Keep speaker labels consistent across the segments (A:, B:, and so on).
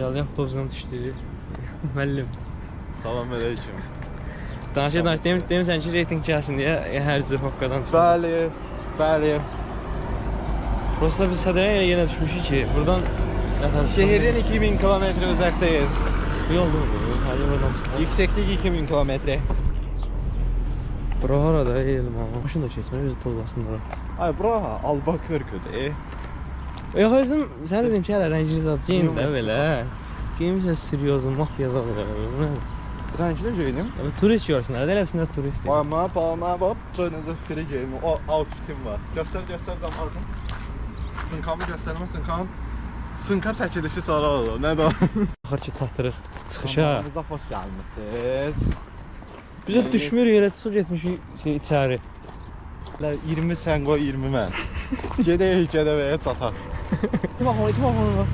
A: Gəldi avtobusdan düşdü. Müəllim.
B: Salam aleyküm.
A: Danışa demirsən ki, reyting gəlsin deyə hər cür hoqqadan çıxacaq.
B: Bəli, bəli.
A: Prosta biz Sədrəyə yenə düşmüşük ki, buradan
B: Şehirden 2000 kilometre uzaktayız.
A: bu yol bu. Hadi buradan çıxaq.
B: Yükseklik 2000 kilometre.
A: Bura harada elim ama. Maşın da keçmir, özü tollasınlar.
B: Ay bura Albakırkıdır.
A: Yox, özüm sən dedim ki, hələ rəngli zat geyin də belə. Geymişsən seryoz, mafya zat.
B: Rəngli geyinim.
A: Turist görsünlər, elə hepsində turist.
B: Ama bak, canınızı free geyinim. O outfitim var. Göster zamanım. Sınkamı gösterme sınkan. Sınka çəkilişi sonra olur. Nə də?
A: Baxır ki, çatdırır çıxışa.
B: Zamanımıza xoş gəlmisiniz.
A: Biz də düşmürük, elə çıxıb getmişik içəri.
B: 20 sən qoy, 20 mən. Gedək Gədəbəyə çataq.
A: İti baxın.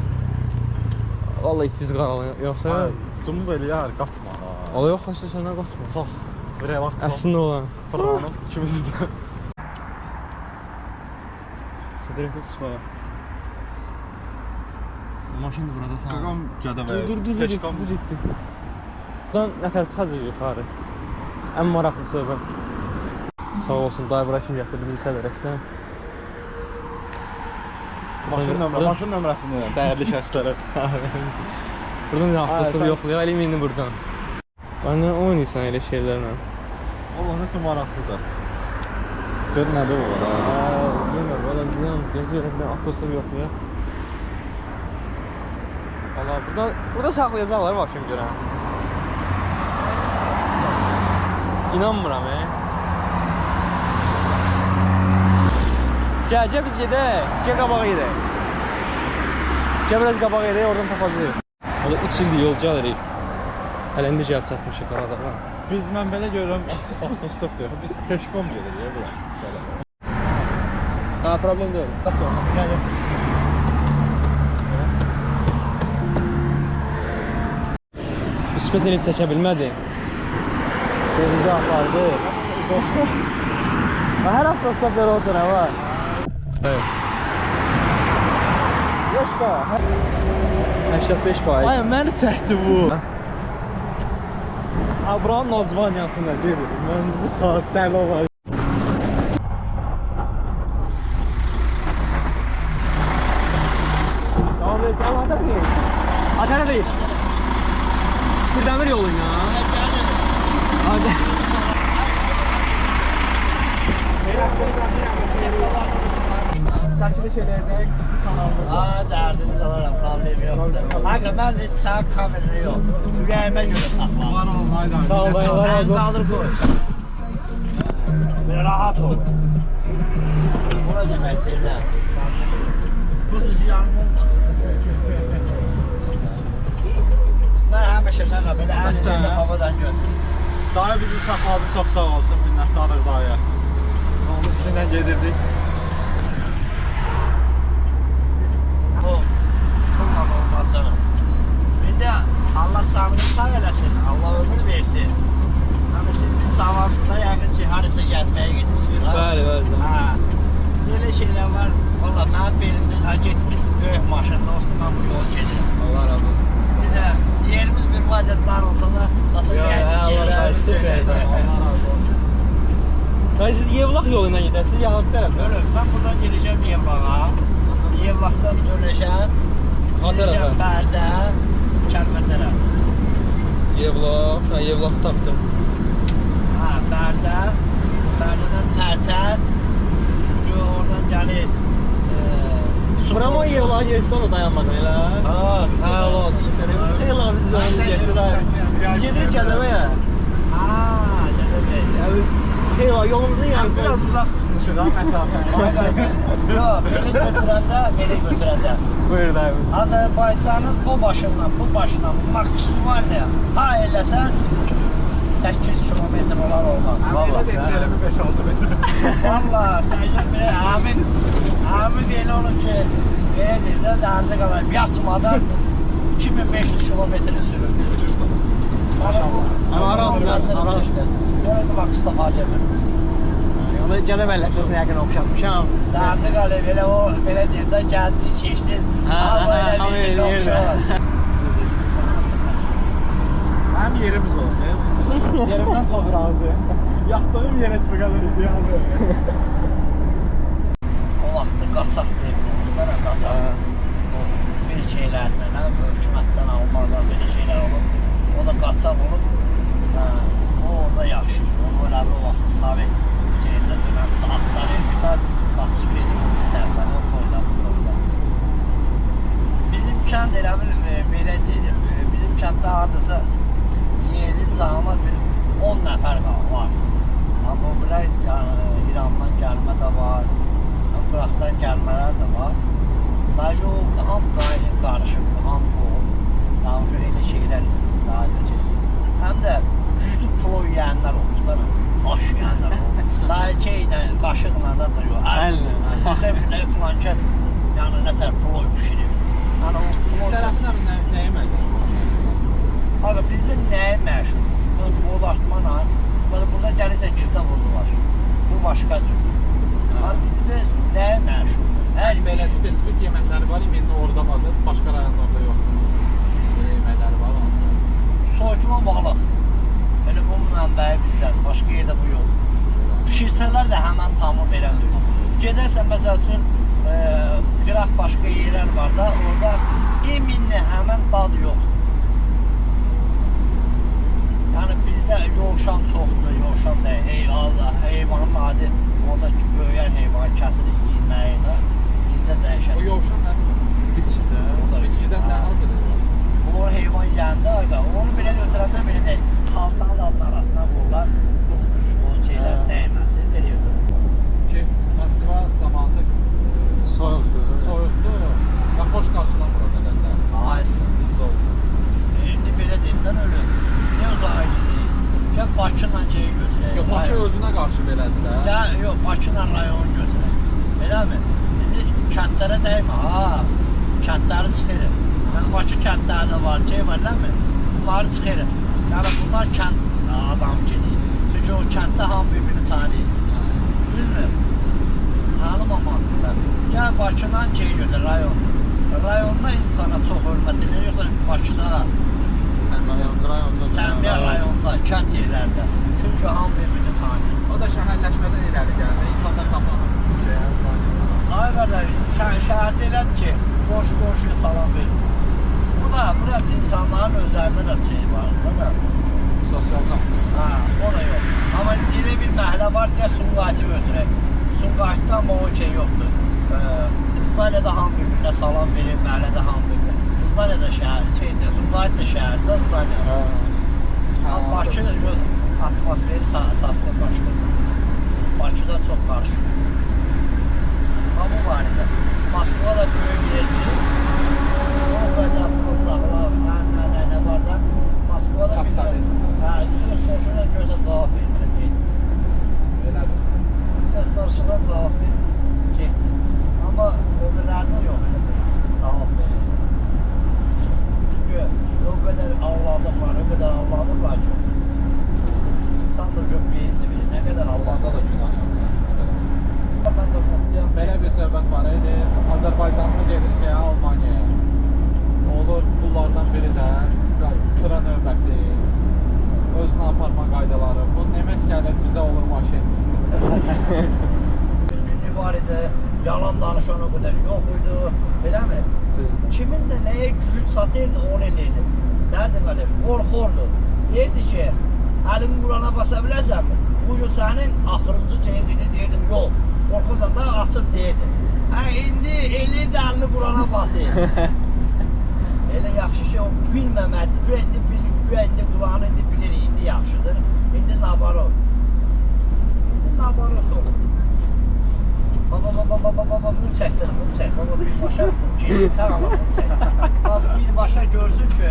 A: Vallahi it biz qanalı, yoxsa?
B: Cumub eləyər, qaçma.
A: Ola yox, xaçda səndən qaçma.
B: Çox, relax.
A: Əslində olan.
B: Fırlanım, ikimiz də.
A: Sədrəkdə çıxmağa. Maşın da burada sana.
B: Qaqam Gədəbəyə.
A: Dur, getdi. Buradan nətər çıxacaq yuxarı. Ən maraqlı söhbət. Sağ olsun, dayı bura kim gətirdi bizi Sədrəkdən.
B: Maşın nömrəsini dəyərli şəxslərə.
A: Buradan bir avtostop yoxlayaq, elə indi buradan. Bana oynayırsan elə şeylərlə.
B: Allah, nəsə maraqlıdır. Gör nədir o var?
A: Bilməm, valla ziyan, gözləyərək bir avtostop yoxlayaq. Valla burada saxlayacaqlar, bakım görəm. İnanmıram, Gəl biz gedək, gəl qabağa gedək. Gəl biraz qabağa gedək, oradan tapacağıq. Valla 3 ildir yol gəlirik. Hələ indi gəl çatmışıq Qaradağa.
B: Mən belə görürəm, avtostop deyək. Biz peşkom gedirik bura.
A: Ha, problem deyil. Qaç sonra, gəl. İsbət elib çəkə bilmədi. Bizi apardı. Hər avtostop belə olsun, var. Evet.
B: Yoşqa.
A: 85%.
B: Ay, məni çəkdi bu. Buranın nazvanyasına gedir. Mən bu saat dəli olayım.
A: Tamam, Adana değil. Kürdemir yolun ya. Hadi.
B: Çəkiliş eləyəcək, kiçik kanalımız var.
C: Dərdiniz alaram, problem yoxdur. Həqiqə, mən heç sağ kamerada yox. Ürəyimə görə saxlam.
B: Var olun, haydi.
A: Sağ ol, Allah razı olsun.
C: Qaldır qoy. Böyle rahat ol. Buna demək deyirəm. Bu ziyanım olmasın. Mən həmişə mənə belə ən havadan gördüm.
B: Dayı bizi saxladı, çox sağ olsun, minnətdarıq dayı. Onu sizinlə gedirdik.
C: Bundan olmasın. Bir də Allah canını sağ eləsin, Allah ömür versin. Sizin savansında yəqin ki, harasa gəzməyə gedirsiniz.
A: Bəli.
C: Belə şeylər var. Valla mənim belimdə getmiş böyük maşında olsun, mən bu yol gedirəm.
A: Allah razı olsun.
C: Bir də yerimiz bir vacət dar olsa da
A: süper.
B: Allah razı olsun.
A: Siz Yevlaq yolundan gedərsiniz, ya hansı tərəfdən?
C: Öyle, ben buradan geleceğim Yevlağa. Yevlaqdan döneceğim.
A: Ha tərəfə?
C: Bərdə, Kəlbəcərə.
A: Yevlaq tapdım.
C: Ha, Bərdədən Tərtər. Oradan gəlir.
A: Burama Yevlağa gelsin, onu dayanmadan elə. Ha, süper. Xeyla biz yolunu getirir. Gedirik Gədəbəyə.
C: Ha, Gədəbəyə.
A: Xeyla, yolumuzun yarısı.
B: Biraz uzaq çıxmışıq ha, məsafə.
C: Yox, beni götürəndə.
A: Buyur dayı.
C: Azərbaycanın o başından, bu başından maksimaliya ha eləsən 800 kilometr olar olmaz.
B: Elə də elimi 5-6 metr.
C: Valla, təcrübə, həmin belə olur ki, verirdə dərdi qalar, yatmadan 2500 kilometri sürür.
A: Ama arazılar.
C: Görəndə bax, istifadə edir.
A: Gədəbə əlləçəsini yəqin oxşatmışam.
C: Dərdi qalar, belə deyir də, gəlci keçdin.
A: Ha,
C: elə bir oxşar.
B: Həm yerimiz oldu. Yerimdən çox razıyım. Yatdığım yer heç bu qədər idealdır.
C: O vaxtda qaçaq deyildi. Qaçaq. Bir şeylərdən, hökumətdən almadan belə şeylər olub. O da qaçaq olub. O orada yaxşı. Onu elədi o vaxt Sovet şeyində dönəmdə axtarır, qaçıb gedir. Tərəfdən o toyda. Bizim kənd elə belə deyir. Bizim kənddə hardasa yerli cəmaət bir 10 nəfər var. Amma bunlar İrandan gəlmə də var, Qıraqdan gəlmələr də var. Sadəcə o ham qaylı qarışıb, ham qoğul, danışır elə şeylər daha necə. Həm də güclü plo yeyənlər olur da, aş yeyənlər olur. Daha şeydən, qaşıqla da yox. Baxıb nə filan kəs, yəni nətər plo pişirir.
B: Siz tərəfindən nəyə məqam?
C: Aga bizdə nəyə məşhur? Boğdartmanla, burada gəlirsə küftə bozu var. Bu başqa cür. Bizdə nəyə məşhur?
B: Hər belə spesifik yeməkləri var, indi orada vardır, başqa rayonlarda yoxdur. Yeməkləri var aslında.
C: Soyutma balıq. Elə bu mənbəyi bizdən, başqa yerdə bu yox. Pişirsələr də həmən tamı verəndir. Gedərsən, məsəl üçün, qıraq başqa yerlər var da, orada eminli həmən dad yox. Yəni bizdə yoğuşan çoxdur, yoğuşan da heyvanın adi, orada ki, böyüyər heyvanı kəsilir yeməyinə, bizdə dəyişən.
B: O yoğuşan nə? Bitkidə. Bitkidən nə hazır edir?
C: O heyvan yiyəndə, onu belə götürəndə belə deyil, xalçanın adının arasına vururlar, qutmuş o şeylər dəyməsi, belə götürür.
B: Ki, Moskva zamanında soyuqdur və xoş qarşılanmır o qədər də. Hiss oldu.
C: İndi belə deyimdən ölür. Niyə uzağa gidirik? Gəl Bakıyla şeyi götürək.
B: Yox, Bakı özünə qarşı belədir də.
C: Gəl, yox, Bakıyla rayonu götürək. Eləmi? İndi kəndlərə dəymə, kəndləri çıxırıq. Yəni, Bakı kəndlərində var, şey var, eləmi? Bunları çıxırıq. Yəni, bunlar kənd adam gedir. Çünki o kənddə hamı birbirini tanıyır. Düzdür? Tanımamakdırlar. Gəl, Bakıyla şeyi götür, rayon. Rayonda insana çox hörmət edir, yoxsa Bakıda. Sən bir rayonda, kənd yerlərdə. Çünki hamı birbirini tanıyır.
B: O da şəhərləşmədən irəli gəldi. İnsanlar qapanır.
C: Ay qardaş, şəhərdə elədir ki, qoşu-qoşuya salam verir. Bu da, biraz insanların özlərində də şey var.
B: Sosial canlı.
C: O da yox. Amma elə bir məhlə var ki, Sumqayıtı götürək. Sumqayıtda amma o şey yoxdur. İstalyada hamı bir-birinə salam verir, məhlədə hamı bir-birinə. İstalyada şəhər, şeydir, Sumqayıt da şəhərdə, İstalyada. Bakı atmosferi sahəsi başqadır. Bakıda çox qarışıq. Amma var idi. Moskva da böyük yerdir. O qədər uzaqlar, nə var da. Moskva da bir söz soruşuna gözə cavab vermir.
B: Belədir.
C: Söz soruşuna cavab verir. Amma öbürlərdə yox. Cavab verir. Çünki o qədər avladıblar ki, insan da çox beyinsi bilir, nə qədər
B: Allahda da günah yox.
C: Mən də mutluyam.
B: Belə bir söhbət var idi. Azərbaycanlı gedir Almaniyaya. Olur bunlardan biri də sıra növbəsi, özünə aparma qaydaları. Bu Nemes gəlir, bizə olur maşın.
C: Düzgünlük var idi, yalan danışan o qədər yox idi, eləmi? Kimin də nəyə gücü çatırdı, onu eləyirdi. Dərdi belə, qorxurdu. Deyirdi ki, əlini Qurana basa bilərsənmi? Bu gün sənin axırıncı şeyini deyirdim, yox. Qorxursan da açıq deyirdim. İndi eləyirdi əlini Qurana basır. Elə yaxşı ki, o bilməmədi. Güya indi Quranı indi bilir, indi yaxşıdır. İndi nabarot. İndi nabarot olur. Baba, bunu çəkdir, bunu çək. Baba, birbaşa sən ala, bunu çək. Baba, birbaşa görsün ki,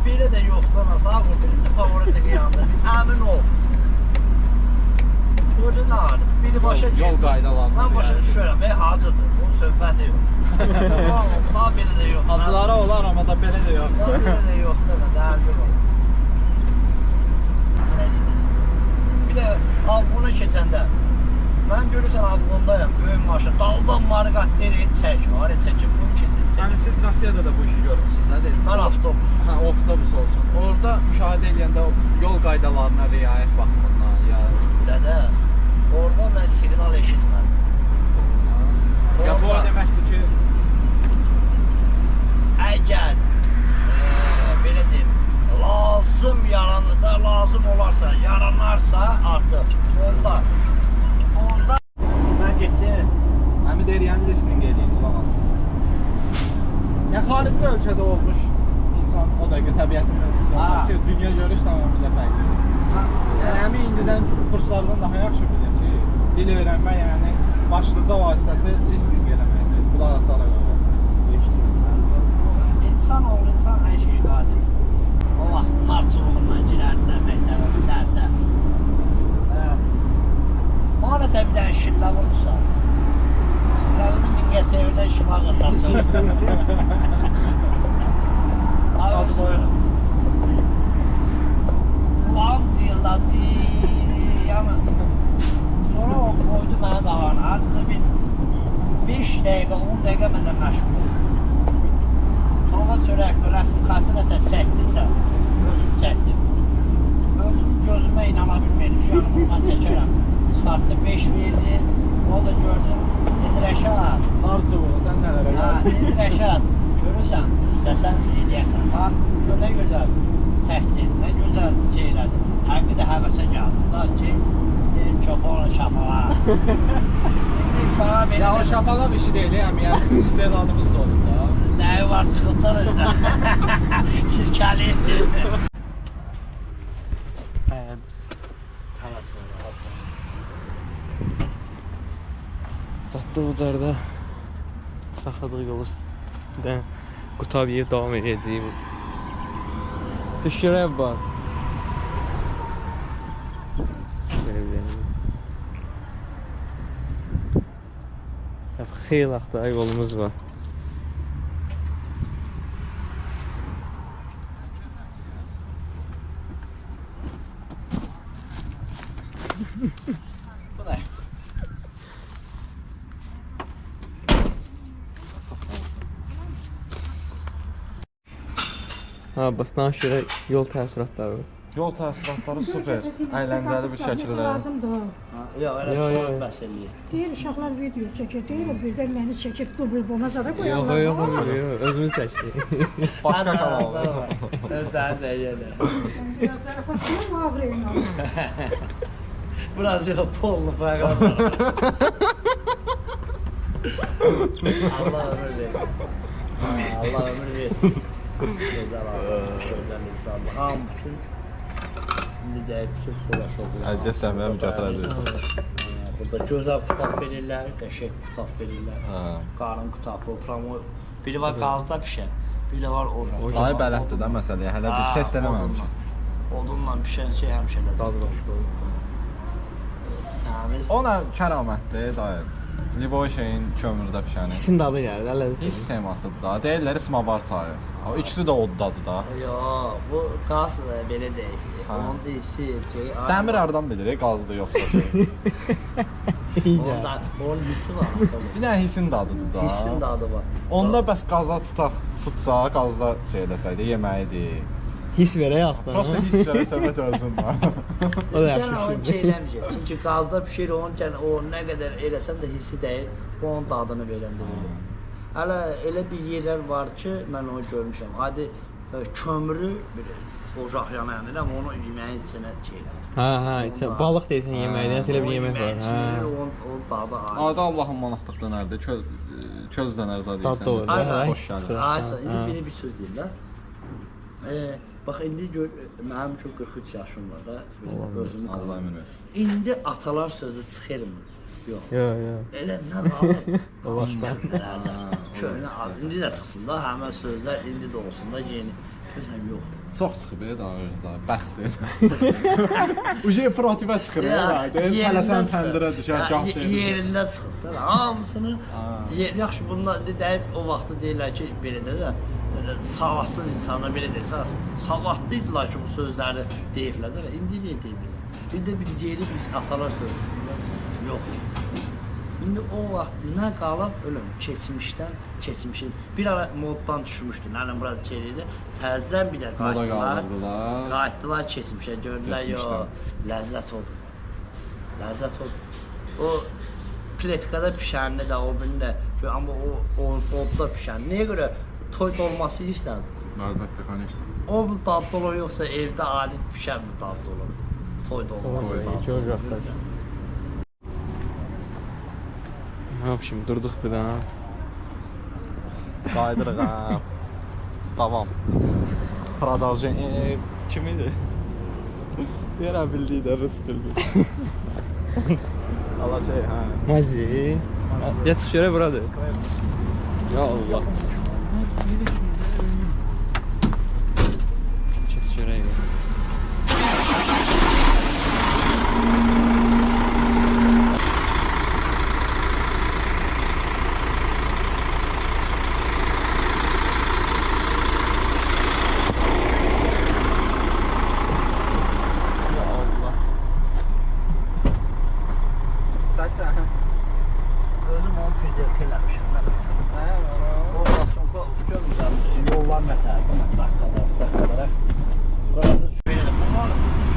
C: belə də yoxdur, sağ ol, birinci favoritlik yandır. Əmin ol. Gördün nə var? Birbaşa
B: yol qaydalarına.
C: Mən başa düşürəm, hacıdır. Bunun söhbəti yox. Daha belə də yox.
B: Hacılara olar, amma da belə də yox.
C: Daha belə də yoxdur, dərdi var. Bir də Avqona keçəndə, mən görürsən Avqondayım, böyük maşın, daldan marqat deyir, çək, çəkim, bunu keçək.
B: Yəni siz Rusiyada da bu işi görmüsünüz, nədir?
C: Mən avtobus.
B: Hə, avtobus olsun. Orada müşahidə edəndə yol qaydalarına riayət baxımından ya
C: Dədə, orada mən siqnal eşitmədim.
B: ya bu o deməkdir ki,
C: Əgər belə deyim, lazım olarsa, yaranarsa artıq onda mən getdim.
B: həmi deyir, yəni listening eləyin, qulaq asın. Ya xarici ölkədə olmuş insan o dəqiqə təbiətindən istəyir ki, dünya görüş tamamilə fərqlidir. Yəni həmi indidən kurslardan daha yaxşı bilir ki, dil öyrənmə yəni başlıca vasitəsi listening eləməkdir, qulaq asaraq olur.
C: İnsan hər şeyi qadir. O vaxtın arçılığından girərdən məktəbə dərsə. Maalesef bir dənə şillə vurursa, şilləni Mingəçevirdən şillə qatarsa. Abi soyurum. Ulan deyirlər, yəni. Sonra o koydu mənə davana. Hardasa bir 5 dəqiqə, 10 dəqiqə məndən məşğul oldu. Sonra çörəkli rəsm xatiratə çəkdimsə, özüm çəkdim. Özüm gözümə inana bilmədim ki, yəni bundan çəkərəm. Çıxartdı 5 verdi, o da gördüm. Dedi Rəşad.
B: Harcı bu, sən nələrə gəldin?
C: Dedi Rəşad, görürsən, istəsən eləyərsən. Bax, nə gözəl çəkdin, nə gözəl şey elədin. Həqiqi də həvəsə gəldim da ki, dedim çoxoğlu şapala. İndi uşağa belə...
B: Ya o şapalaq işi deyil, yəni sizin istedadınız da olur da.
C: Nəyi var çıxıbdan özdən. Sirkəli.
A: Çatdıq ucarda. Saxladıq yolu üstündən. Qutabiyə davam edəcəyik. Düş görək bas. Xeyli axta yolumuz var.
B: Bu nə?
A: Ha, basdan görə yol təəssüratları.
B: Yol təəssüratları super, əyləncəli bir şəkildə.
D: Lazımdır o.
C: Yox, elə
A: Yox, yox.
C: çox bəs eləyir.
D: Deyir uşaqlar video çəkir, deyir birdən məni çəkib dubl bomazada
A: Yox,
D: qoyarlar.
A: yox, yox, özümüz çəkdik.
B: Başqa kanalda.
C: Özən səyyədə.
D: Zarafasını ağrıyın alır.
C: Birazcık pollu fəqat. Allah ömür versin. Allah ömür versin. Gözəl adam, gözəl insan. Hamı bütün indi də bütün sola şoqlar.
B: Əziyyət səmiyyə mücadilər edir.
C: Burada gözəl qutab verirlər, qəşəng qutab verirlər.
B: Hə.
C: Qarın qutabı, promo. Biri var qazda pişən, biri də var orada.
B: Dayı bələddir də məsələyə, hələ biz test eləməmişik.
C: Odunla pişən şey həmişələr.
A: Dadı başqa olur.
C: Təmiz.
B: O nə kəramətdir dayı. Liboy şeyin kömürdə pişəni.
A: İkisinin dadı gəlir, hələ.
B: Hiss temasıdır da. Deyirlər smavar çayı. O ikisi də oddadır da.
C: Yox, bu qaz belə deyil.
B: Ha.
C: Onun deyisi şey.
B: Dəmir hardan bilir, qazdır yoxsa şey.
C: Onun hissi var.
B: Bir dənə hissin dadıdır da.
C: Hissin dadı var.
B: Onda bəs qaza tutsa, qazda şey eləsəydi, yeməyidir.
A: His verək axtan.
B: Prosta hiss verəsəmət özün da.
A: O da
C: Gələn onu
A: yaxşı.
C: çeyləməyəcək. Çünki qazda pişir, onun o nə qədər eləsəm də hissi deyil, onun dadını verəndirir. Hələ elə bir yerlər var ki, mən onu görmüşəm. Adi kömürü bir ocaq yanayanda da onu yeməyin içinə çeylər.
A: Ha, sən balıq deyirsən yeməkdən, elə bir yemək var. Ha.
C: Onun dadı ayrı.
B: Adı Allahın manatlıq dönərdir, köz dönər zad deyirsən.
A: Dad da olur,
C: Aynen.
B: Xoş gəlir.
C: Aysa, indi belə bir söz deyim də. Bax indi gör, mənim çox 43 yaşım var da, özümü
B: Allah
C: tanıyım.
B: əmin versin.
C: İndi atalar sözü çıxırmı? Yox.
A: Yox.
C: Elə nə var?
A: O başqa.
C: Şöyle indi də çıxsın da, həmən sözlər indi də olsun da yeni. Gözəm yox.
B: Çox çıxıb daha özdə, bəsdir. Uje protivə çıxır ya, tələsən təndirə düşər, gah deyir.
C: Yerində çıxıb da, hamısını, yaxşı bunlar deyib o vaxtı deyirlər ki, belə də savadsız insanlar belə deyirsə, savadlıydılar ki, bu sözləri deyiblər də, indi deyə deyiblər. Bir də bir yeri biz atalar sözsüzlər yox. İndi o vaxt nə qalıb ölüm keçmişin bir ara moddan düşmüşdü. Nəlim burada gəlirdi. Təzədən bir də
B: Moda
C: qayıtdılar.
B: qaldırdılar.
C: Qayıtdılar keçmişə gördülər
B: Keçmişdən.
C: ləzzət oldu. Ləzzət oldu. O pletkada pişəndə də o birində amma o odda pişən. Nəyə görə toy dolması istədim?
B: Əlbəttə, конечно.
C: O mu dadlı olur yoxsa evdə adi pişən mi dadlı olur? Toy dolması.
A: İki ocaqlar. Ne yapayım, durduk bir daha.
B: Qaydırıq ha. Davam. Продолжение kim idi? Yerə bildiyi də rus dildi. Alacaq ha.
A: Mazi. Geç şöyle burada. Ya Allah. Geç şöyle.
C: Özüm onu pürdelt eləmişim. O vaxt çünki görmüsən, yollar mətəbi, dakikalar. Qırada şöyle.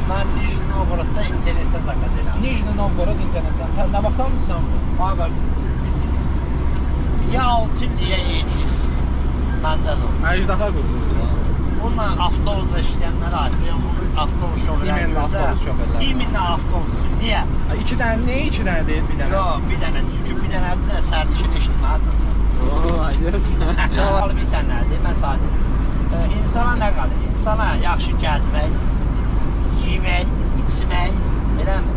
C: Mən Nijni Novgorodda internetdən zakaz eləmişim.
B: Nijni Novgorod internetdən. Nə vaxtdanmısan bu?
C: Aga, ya 6 il, ya 7 il. Məndən o.
B: Əjdaha quruldu.
C: Bununla avtobusda işləyənlərə aid. Avtobus şoförləri.
B: İmenli avtobus şoförləri.
C: İmenli avtobus. Niyə?
B: 2 dənə, niyə 2 dənə deyil bir dənə?
C: Yox, bir dənə. Çünki bir dənə də sərnişin eşitməlisən sən.
A: Oo, hayır.
C: Halı bilsən nədir? Mən sadə. İnsana nə qalır? İnsana yaxşı gəzmək, yemək, içmək, eləmi?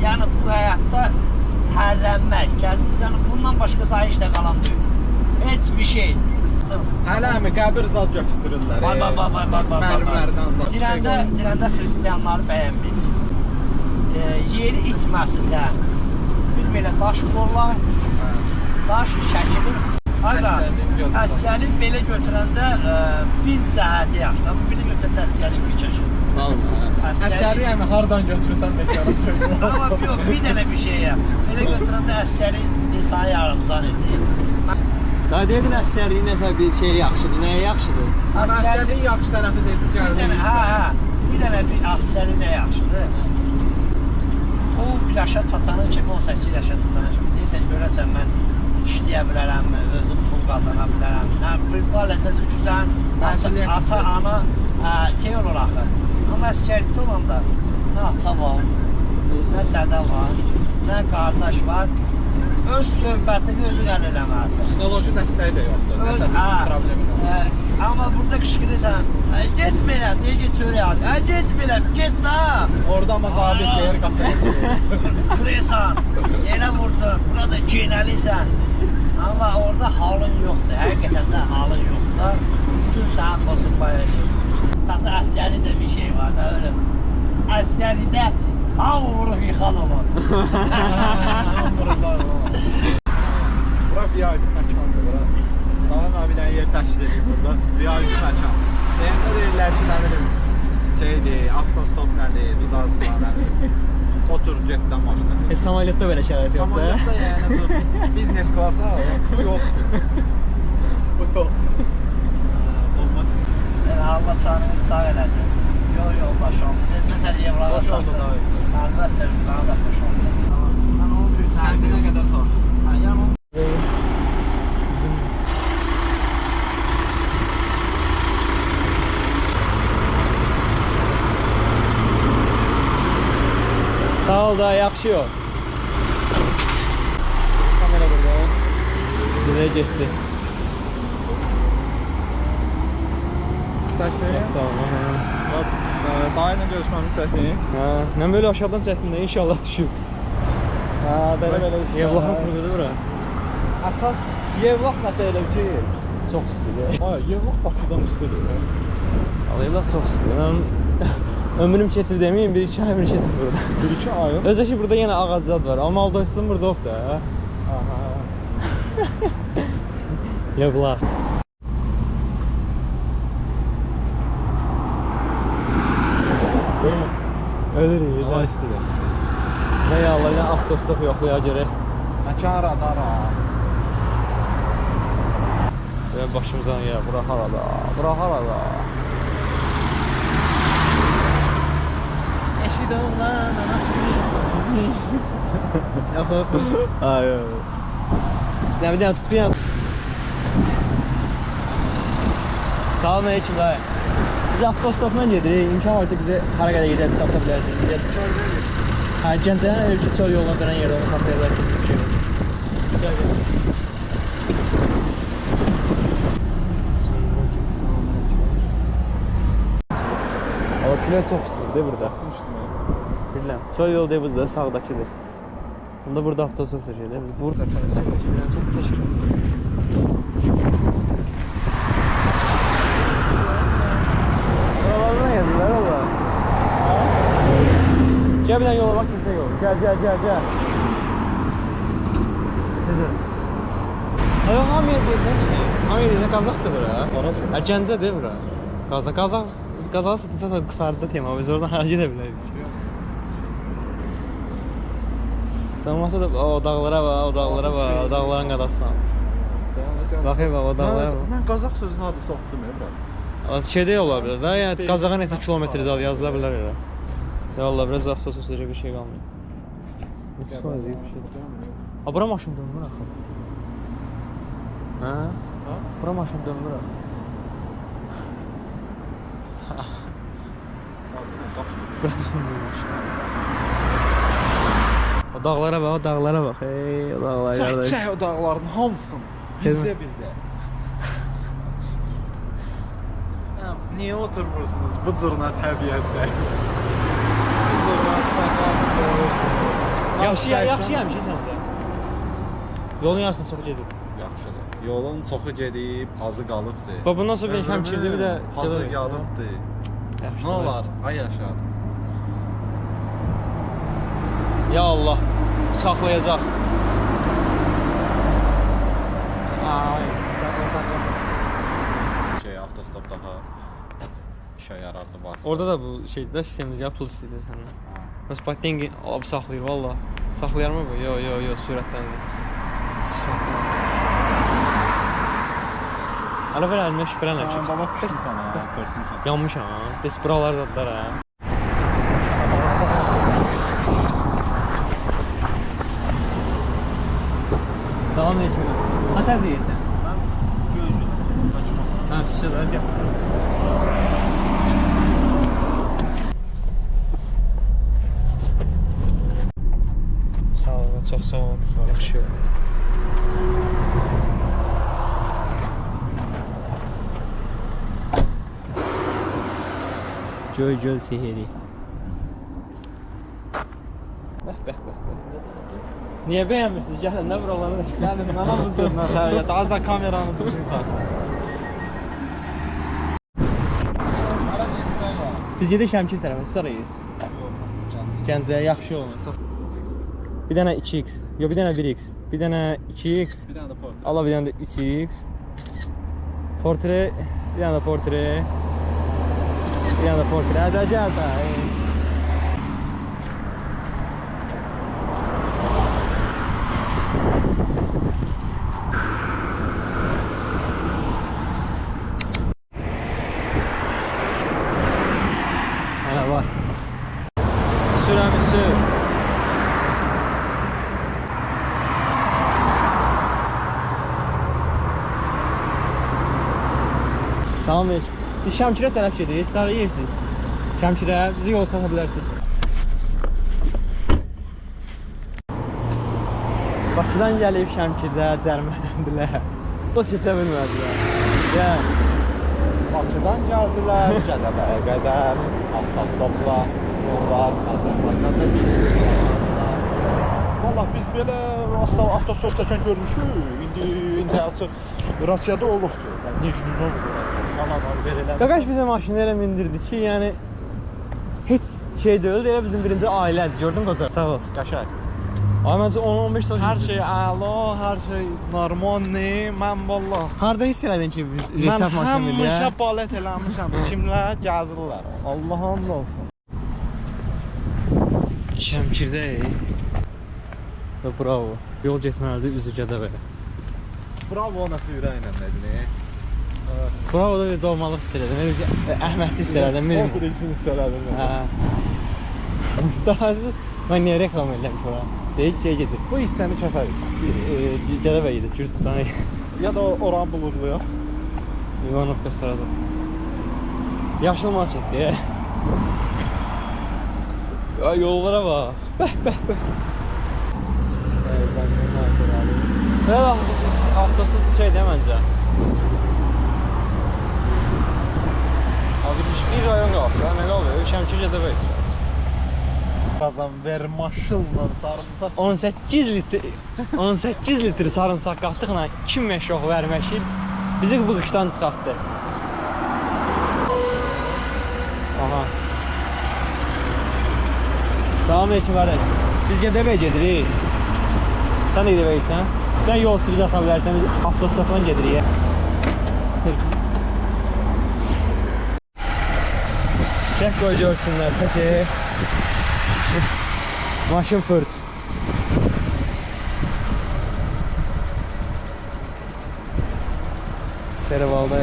C: Yəni bu həyatda hərlənmək, gəzmək, yəni bundan başqa sayı işlə qalan deyil. Heç bir şey.
B: Hələ mi qəbir zad götürürlər. Mərmərdən zad.
C: Dirəndə xristiyanları bəyənmir. Yeri itməsində bir belə daş qoyurlar, daş çəkilir. Əskərin belə götürəndə bir cəhəti yaxşı. Bir də götürəndə əskərin bir çəşir.
B: Əskəri yəni hardan götürürsən də görürsən söylüyor.
C: Amma yox, bir dənə bir şey yap. Belə götürəndə əskəri insana yardımcan edir.
A: Daha dedin əskərliyin nəsə bir şey yaxşıdır, nəyə yaxşıdır?
B: Əskərin yaxşı tərəfi deyib
C: Bir dənə, bir dənə bir əskəri nə yaxşıdır? O bir yaşa çatanın kimi, 18 yaşa çatanın kimi deyirsən, görəsən mən işləyə bilərəmmi, özüm pul qazana bilərəmmi? Bir ləzzət üçüsən, ata, ana, şey olur axı. Amma əskərlikdə olanda nə ata var, nə dədə var, nə qardaş var. Öz söhbətini özü qəl eləməlisən.
B: Psixoloji dəstəyi də yoxdur. Nəsə bir problemi yoxdur.
C: Amma burada qışqırırsan, getmirəm, necə çörək al? Getmirəm, get da.
B: Orada amma zabit deyir, qasaya
C: Qırırsan, yerə vurdun, burada genəlisən. Amma orada halın yoxdur, həqiqətən də halın yoxdur. Gün sənə bozub bayacaq. Tası əskəri də bir şey var da, öyle. Əskəridə hamı vurub yıxan olur.
B: Bura VIP məkandır, bura. Dağın abi bir dənə yer təşkil edib burada. VIP məkan. Deyəndə deyirlər ki, nə bilim, şeydir, avtostop nədir, Dudazla nədir. Otur, getdən başla.
A: Samolyotda belə şərait yoxdur.
B: Samolyotda yəni bu biznes klasa yoxdur. Bu yox. Olmaz.
C: Allah canını sağ eləsin. Yoldaş oldu. Nətər evlağa çatdı. Əlbəttə, daha da xoş oldu. Mən onu bir
B: Kəndinə qədər sorsun.
C: Yəni
A: Sağ ol da, yaxşı yox.
B: Kamera burada.
A: Nereye getdi?
B: Təşkil.
A: Sağ ol.
B: Dayıyla görüşməmiz çəkdik.
A: Ha, mən böyle aşağıdan çəkdim də inşallah düşüb.
B: Belə.
A: Yevlaxın qurudu bura.
B: Əsas Yevlax nəsə elə bir şey.
A: Çox istidir.
B: Ay, Yevlax Bakıdan üstüdür.
A: Yevlax çox istidir. Mən ömrüm keçib deməyim, 1-2 ay ömrüm keçib burada.
B: 1-2 ay.
A: Özdə ki burada yenə ağac var. Amma Aldoysun burada yox da.
B: Aha.
A: Yevlax. Ölürük.
B: Hava istidir.
A: Nə ya Allah, avtostop yoxlaya görək.
B: Məkan radara.
A: Ve başımızdan ya bura harada. Bura harada. Eşi doğulan anasını. Yok.
B: Hayır.
A: Ya bir daha tut bir yana. Sağ olun eşim daha. Biz avtostopla gedirik. İmkan varsa bize harekete gider biz sata bilərsiniz. Ha, Gəncədən Ölkü çöl yoluna dönən yerdə onu saxlaya bilərsiniz. Bir şey yox. Gəl gəl. Ama külə çox pisdir de burada. Bilmem. Çöl yolu de burada sağdakidir. Bunda burada avtostop çəkir. Burada çox çəkir. Buralarına yazırlar Allah. Gel bir tane yola bak kimse yok. Gel. Nedir? Ay hamiyə deyəsən ki, hamiyə deyəsən Qazaxdır bura. Ha Gəncədir bura. Qazax satırsa da qısardı tema. Biz oradan hara gedə bilərik. Sanmasa da o dağlara bax, o dağların qadasına. Baxın bax, o dağlara bax.
B: Mən Qazax sözünü hardasa oxudum bura.
A: Şeydə ola bilər də, yəni Qazaxa neçə kilometr zal yazıla bilər elə. Ya Allah, biraz avtosuz bir şey qalmıyor. Neçə faiz bir şey. Ha, bura maşın dönmür axı. Ha? Bura maşın dönmür axı. Bura dönmür maşın. O dağlara bax, Ey, o dağlara.
B: Çək o dağların hamısını. Bizdə. Niyə oturmursunuz bu cürnə təbiətdə? Bu cürnə sağlam.
A: Yaxşıyam ki sən də. Yolun yarısını çox gedib.
B: Yaxşıdır. Yolun çoxu gedib, azı qalıbdır.
A: Bax bundan sonra ben həmçirdi bir də
B: azı qalıbdır. Nə olar? Ay Yaşar.
A: Ya Allah, saxlayacaq. Ay, saxla.
B: Şey, avtostop daha işə yararlı vasitə.
A: Orada da bu şeydə sistemdə ya pul istəyir səndən. Bəs bax dengi alıb saxlayır valla. Saxlayarmı bu? Yo, sürətləndir. Hələ ver əlimə şübhələnəm ki.
B: Sən baba pişmisən ha, pörtmüsən.
A: Yanmışam ha. Des buralar zadlar ha. Salam aleyküm. Hatər deyirsən?
C: Mən gözlüyüm.
A: Ha, sizə gəl. Sağ ol, çox sağ ol. Yaxşı. Göl sehri. Bəh. Niyə bəyənmirsiniz? Gəlin də buralara da.
B: Gəlin, mənə bu cürnə təbiət. Az da kameranı düzgün saxla.
A: Biz gedək Şəmkir tərəfə, siz arayız. Gəncəyə yaxşı olun. Bir dənə 2x, yox bir dənə 1x, bir dənə 2x,
B: Bir dənə də portre.
A: Allah bir dənə də 3x. Portre, bir dənə də portre. Bir dənə də portre. Hadi gəl də. Hələ var. Sürəmi sür. Salam aleyküm. Biz Şəmkirə tərəf gedirik, siz yeyirsiniz. Şəmkirə, bizi yol sata bilərsiniz. Bakıdan gəlib Şəmkirdə cərmələndilər. O keçə bilmədilər. Gəl.
B: Bakıdan gəldilər, Gədəbəyə qədər, avtostopla yollar, Azərbaycanda bilirlər. Valla biz belə avtostop çəkən görmüşük, indi açıq Rusiyada olubdur. Nijni Novgorod, Şaladar verilən.
A: Qaqaş bizə maşını elə mindirdi ki, yəni heç şey deyil, elə bizim birinci ailədir. Gördün qoca? Sağ olsun.
B: Qəşəng.
A: Ay məncə 10-15 saat.
B: Hər şey əla, hər şey normalni. Mən valla
A: Harda hiss elədin ki, biz
B: mən
A: resep maşını
B: həmişə
A: ya?
B: balət eləmişəm. Kimlər gəzirlər. Allah hamd olsun.
A: Şəmkirdə. Bravo. Yol getməlidir üzü Gədəbəyə.
B: Bravo nasıl ürəklə nədir?
A: Bravoda bir doğmalıq hiss elədim. Əhmədli hiss elədim.
B: Sponsor üçün hiss elədim.
A: Sahası mən niyə reklam eləmiş ora? Deyək ki, gedir.
B: Bu hissəni kəsərik.
A: Gədəbəyə gedir, Gürcüstana.
B: Ya da oranı bulurluyor.
A: İvanovka sırada. Yaşıl marşetdir ya. Ay yollara bak. Bəh. Nə avtosuz şey də məncə. Hazır bir rayon qaldı. Nə qaldı? Şəmkir Gədəbəyə.
B: Qazan ver maşınla sarımsaq.
A: 18 litr sarımsaq qatdıqla 2 məşroq verməşil bizi bu qışdan çıxartdı. Aha. Salam aleyküm qardaş. Biz Gədəbəyə gedirik. Sən də Gədəbəyə gitsən? Sən yolsuz bizi ata bilərsən, biz avtostopla gedirik. Çək qoy görsünlər, çək. Maşın fırt. Şerivalda.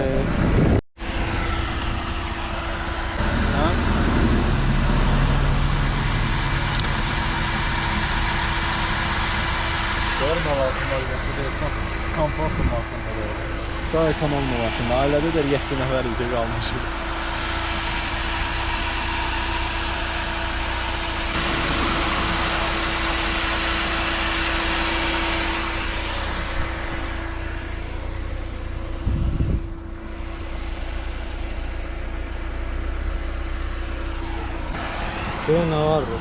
B: Görmə lazımlar gətirirsən. Komfortun maşınları. Daha ekonom maşınlar. Ailədə də 7 nəfər üzə qalmışıq.
A: Böyle ne var bu?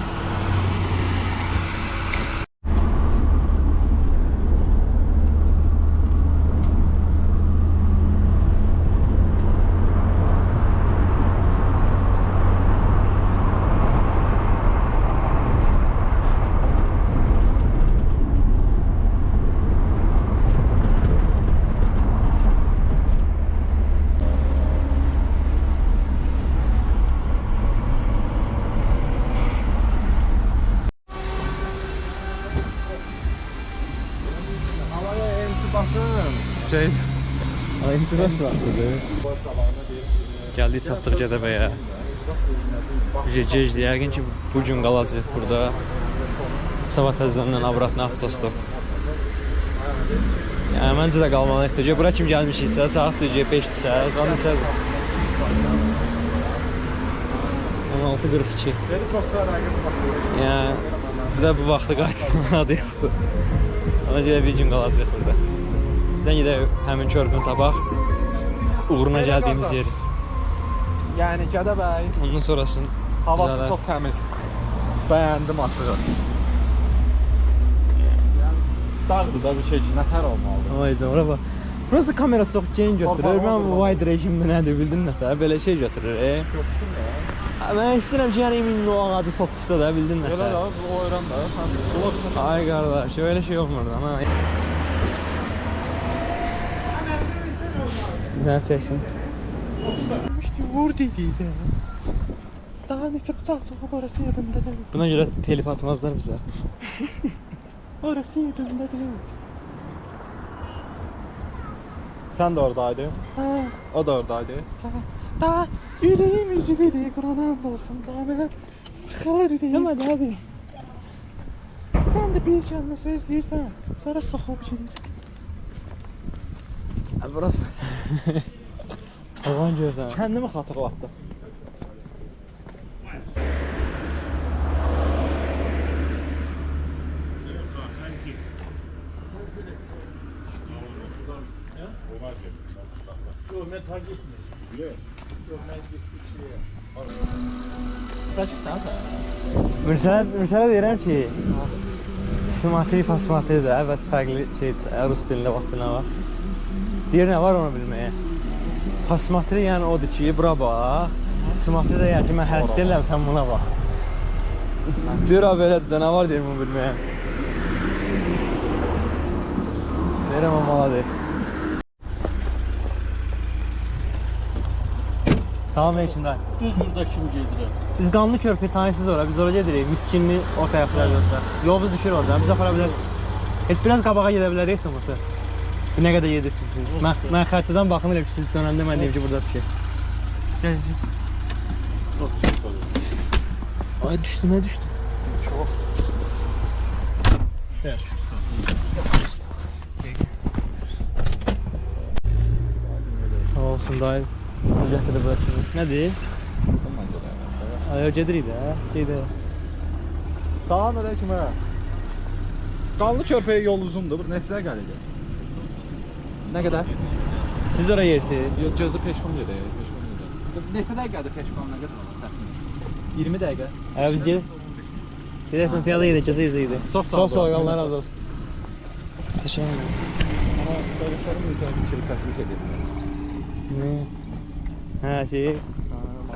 B: Şey,
A: Aynısı nasıl atladı? Geldik çatdıq Gədəbəyə. Gecə yəqin ki bu gün qalacaq burada. Sabah təzədən avratına avtostop. Yəni məncə də qalmalıyıq. Bura kim gəlmişiksə, saat 5-dirsə, qalmışsa 16:42. Yəni bir də bu vaxtı qayıtmalıdır yoxdur. Ona görə bir gün qalacaq burada. Birdən gedək həmin körpünü tapaq. Uğruna gəldiyimiz yer.
B: yəni Gədəbəy.
A: Ondan sonrasını
B: Havası çox təmiz. Bəyəndim açığı. Dağdır da bir şey ki, nətər olmalıdır.
A: Aycan, ora bax. Burası kamera çox gen götürür. Mən bu wide rejimdə nədir bildin nə də belə şey götürür.
B: Yoxsun ya.
A: Mən istəyirəm ki, yəni imin o ağacı fokusda da bildin nə
B: Gələ
A: də.
B: ya, o öyrən də. Sən vlogsun.
A: Ay qardaş, öyle şey olmur da. Ana. Sən çəksin.
B: Vur dediydi. Daha neçə bıçaq soxub orası yadımda deyil.
A: Buna görə telif atmazlar bizə.
B: Orası yadımda deyil. Sən də oradaydın? Hə. O da oradaydı? Hə. Daha ürəyim üzülür, Qur'an olsun da mən sıxılır ürəyim.
A: Demədi hadi.
B: Sən də bir kəlmə söz deyirsən, sonra soxub gedirsən.
A: Burası. Havan görsən.
B: Kəndimi xatırlatdı. Çəkirsən sən?
A: Mürsələ deyirəm ki, smatri, pasmatri də, bəs fərqli şeydir, rus dilində bax bir nə var. Deyir nə var onu bilməyə. Pasmatri yəni odur ki, bura bax. Smatri də yəni ki, mən hərəkət edirəm, sən buna bax. Deyir ha belədir də, nə var deyir bunu bilməyə. Deyirəm o malades. Salam aleyküm dayı.
C: Düz burada kim gedir?
A: Biz Qanlı körpü tanıyırsınız ora, biz oraya gedirik. Miskinli o tərəflərdə. Yolumuz düşür oradan, biz apara bilərik. Heç biraz qabağa gedə bilərik olmasa. Nə qədər yedirsiniz? Mən xəritadan baxmıram ki, siz dönəndə mən deyim ki, burada bir şey. Gəl, geç. Ay düşdü, nə düşdü?
B: Çox.
A: Sağ olsun dayı. Gətirib bırakın. Nədir?
B: Bundan gedək.
A: Ay, gedirik də, gedək.
B: Salam aleyküm. Qanlı körpəyə yol uzundur. Bu neçədə gələcək? Nə qədər?
A: Siz də oraya yersiniz.
B: Yox, gözü peşman gedək. Peşman gedək. Neçə dəqiqədir peşman nə qədər olur təxminən? 20 dəqiqə.
A: Ay, biz gedək. Gedək, piyada gedək, gecə gedək.
B: Çox sağ ol.
A: Çox sağ ol, Allah razı olsun. Təşəkkür ederim.
B: Amma qardaşlarım necə bir şey təklif edir.
A: Ne? Ha şey,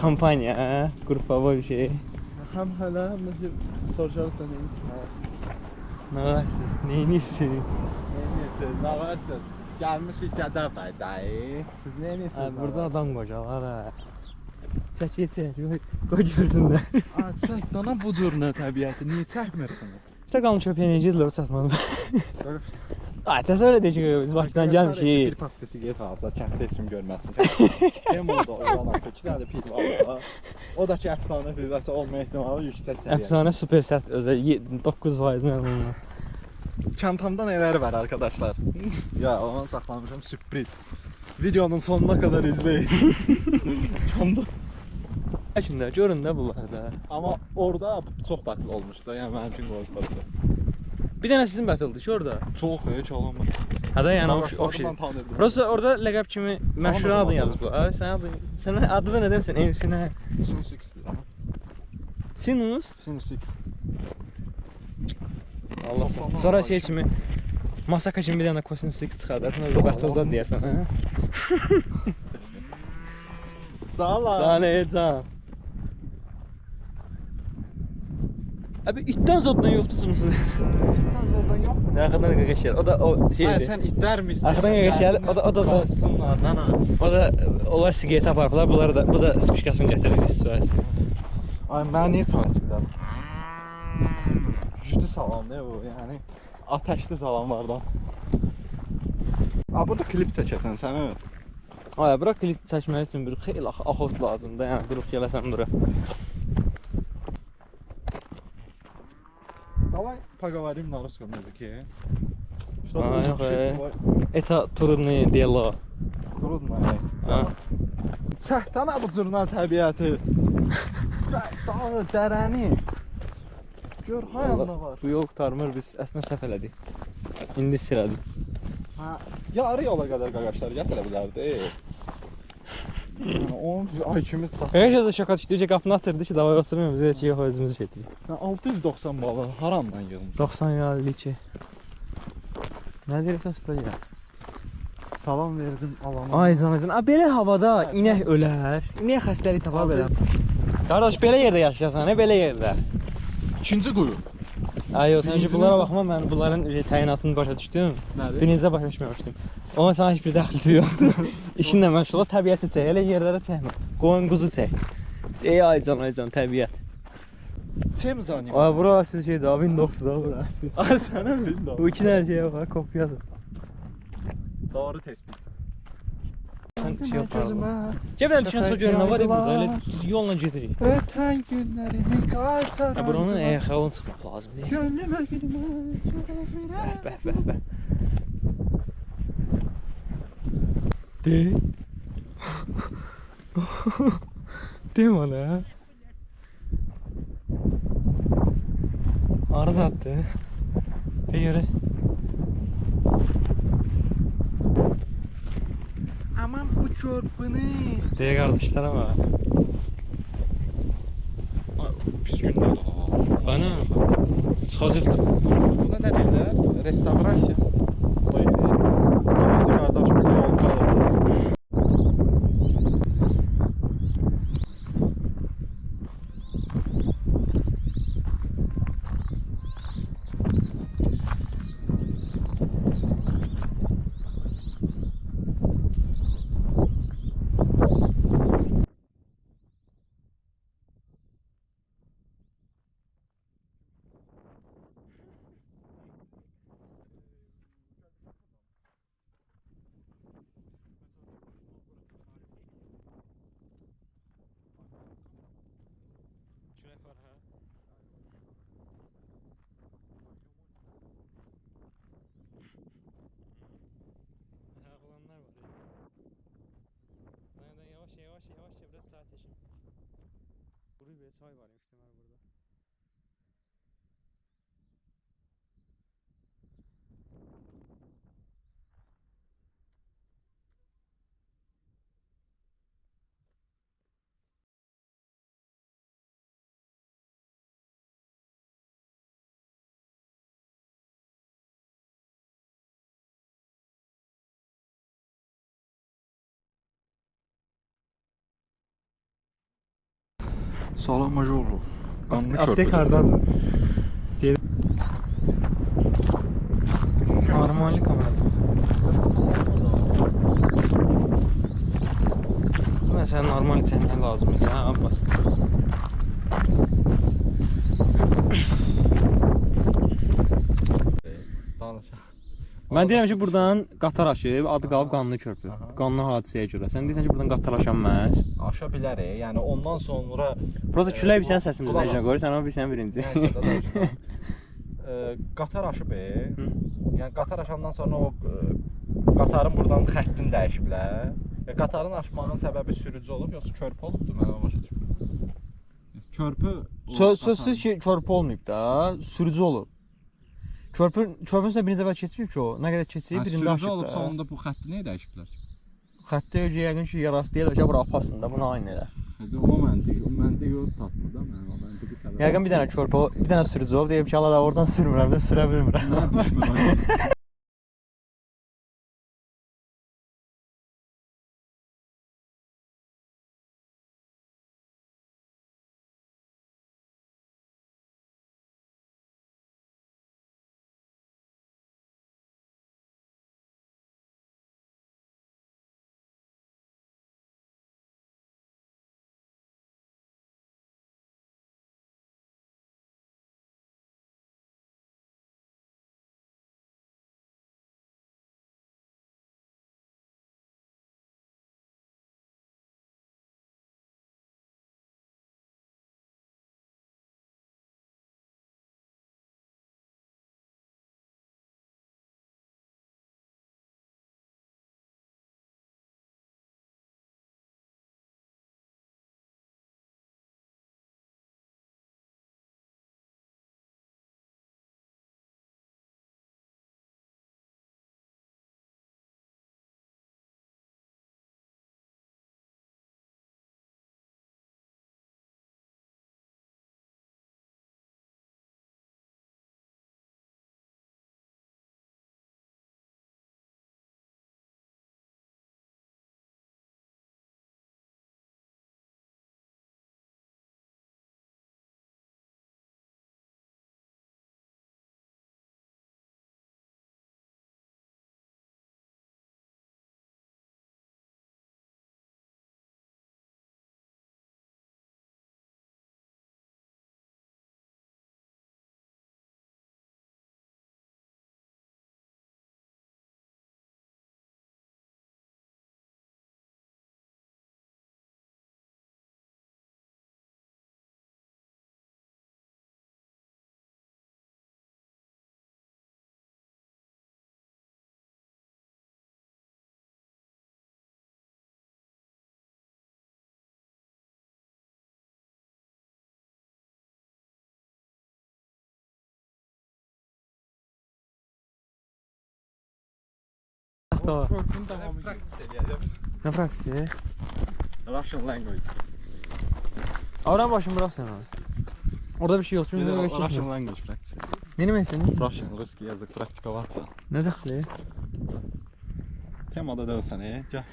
A: kampanya, grup hava bir şey.
B: Həm hələ, həm də soruşarıq da neyiniz?
A: Ne varsınız? Neyinirsiniz?
B: Neyiniz? Nə varsınız? Gəlmişik gədə faydayı. Siz neyiniz?
A: Abi burada adam qocalar ha. Çək çək, qoy görsünlər.
B: Çək, dana bu cür nə təbiəti, niyə çəkmirsiniz?
A: İşte qalmış köpeğin necədirlər, o çatmadı. Ay, təsəvvür edək ki, biz Bakıdan gəlmişik.
B: Bir paskası get abla, kənddə heç kim görməsin. Hem orada olan akı, 2 dənə pil var. O da ki, əfsanə pilvəsi olma ehtimalı yüksək səviyyədə.
A: Əfsanə super sərt, özəl 9% nə bunlar.
B: Çantamda neler var arkadaşlar? Ya onu saklamışım, sürpriz. Videonun sonuna kadar izleyin. Çanta.
A: Şimdi görün də bunlar da.
B: Ama orada çok batıl olmuştu. Yani benim için qorxurdu.
A: Bir dənə sizin batıldı ki orada.
B: Çok hiç olamadı.
A: Hada yəni o şey.
B: Ben tanırdım.
A: Burası orada ləqəb kimi məşhur adın yazıb. Abi sən adını nə demirsən? Emsinə.
B: Sinus X.
A: Sinus.
B: Sinus X.
A: Allah sağ. Sonra şey kimi Masaka kimi bir dənə kosinus X çıxardı. Sən batıldan deyirsən, hə?
B: Sağ ol.
A: Can. Abi itdən zoddan yoxdursunuz.
B: Oradan yok mu?
A: Arxadan qəşər. O da o şeydir.
B: Sen itler misin?
A: Arxadan qəşər. O da
B: Saçsınlardan ha.
A: o da onlar siqaret aparıblar. Bunlar da bu da spişkasını gətirir istiyorsa.
B: Ay ben niye takipten? Güçlü salam ne bu yani? Ateşli salamlardan. Aa burada klip çəkəsən sən mi?
A: Ay, bırak klip çəkmək üçün bir xeyli axot lazımdır. Yəni durub gələsən bura.
B: Давай поговорим на русском языке.
A: А,
B: Чтобы
A: yok,
B: улучшить свой...
A: Трудный дело.
B: Трудно.
A: Ha.
B: Çəkdən bu cürna təbiəti. Çək dağı, dərəni. Gör hayalına var.
A: Bu yol qurtarmır, biz əslində səhv elədik. İndi sırada.
B: Ha, yarı yola qədər qaqaşlar gətirə bilərdi. Yəni onun IQ-miz saxlayır.
A: Qardaş da şoka düşdükcə qapını açırdı ki, davay oturmuyor, biz heç yox özümüz gedirik.
B: Sən 690 balı haramdan yığılmış?
A: 90 ya ki. Nə deyirsən belə?
B: Salam verdim alana.
A: Ay canım. A belə havada inək ölər. İnək xəstəlik tapar belə. Qardaş belə yerdə yaşayasan, nə belə yerdə?
B: İkinci quyu.
A: Ay yox, sən bunlara baxma, mən bunların təyinatını başa düşdüm.
B: Nədir?
A: Birinizə başa düşməmişdim. Ona sana heç bir dəxli yoxdur. İşinlə məşğul ol, təbiəti çək, elə yerlərə çəkmə. Qoyun quzu çək. Ay can, təbiət.
B: Çem zanim.
A: Ay burası şeydir, Windows'da burası.
B: Ay sənin Windows.
A: Bu iki dənə şey var, kopyadır.
B: Doğru tespit.
A: Sən şey yoxdur. Gəbən düşən görün nə var ya burada, elə yolla gedirik.
B: Ötən günlərimi qaytar.
A: Ya buranın ayaqalını çıxmaq lazımdır.
B: Gönlümə gülmə.
A: Bəh. De. De bana. Arız attı. Bir göre.
B: Aman bu çorbanı.
A: De kardeşler ama.
B: Pis gündür.
A: Bana. Çıxacaqdır.
B: Buna nə deyirlər? Restavrasiya. Gazi qardaşımıza yol qalırdı.
A: Kuru bir çay varmış deməli burada.
B: Salam Majoğlu. Qanlı
A: Aptek hardadır? Normallik kameradır. Mesela normal çəkmək lazım idi, hə Abbas?
B: Danışaq.
A: Mən deyirəm ki, buradan qatar aşıb, adı qalıb Qanlı körpü. Qanlı hadisəyə görə. Sən deyirsən ki, buradan qatar aşanməz.
B: Aşa bilərik. Yəni ondan sonra
A: Prosta külək bir sənin səsimizdə icra qoyur, sən ama bir sənin birinci.
B: Nəysə də danışaq. Qatar aşıb. Yəni qatar aşandan sonra o qatarın buradan xəttini dəyişiblər. Qatarın aşmağının səbəbi sürücü olub, yoxsa körpü olubdur? Mən ona başa düşmürəm. Körpü
A: Sözsüz ki, körpü olmayıb da, sürücü olub. Körpünün üstündə birinci dəfə keçməyib ki o. Nə qədər keçib, birində aşıb da.
B: Sürücü olub, sonunda bu xətti niyə dəyişiblər?
A: Xəttə öcə yəqin ki, yarası deyil ki, bura apasın da, buna aynı elə.
B: O məntiq o satmır da mən. O məntiqi səbəb.
A: Yəqin bir dənə körpü, bir dənə sürücü olub, deyib ki, Allah da oradan sürmürəm də, sürə bilmirəm.
B: Körpünün davamı praktis eləyək.
A: Nə praktisi?
B: Russian language.
A: Avram başını bırak sen onu. Orada bir şey yok.
B: Russian language praktis.
A: Ne demek istedin?
B: Russian, ruski yazıq praktika varsa.
A: Ne dəxli?
B: Temada dövsən, gəl.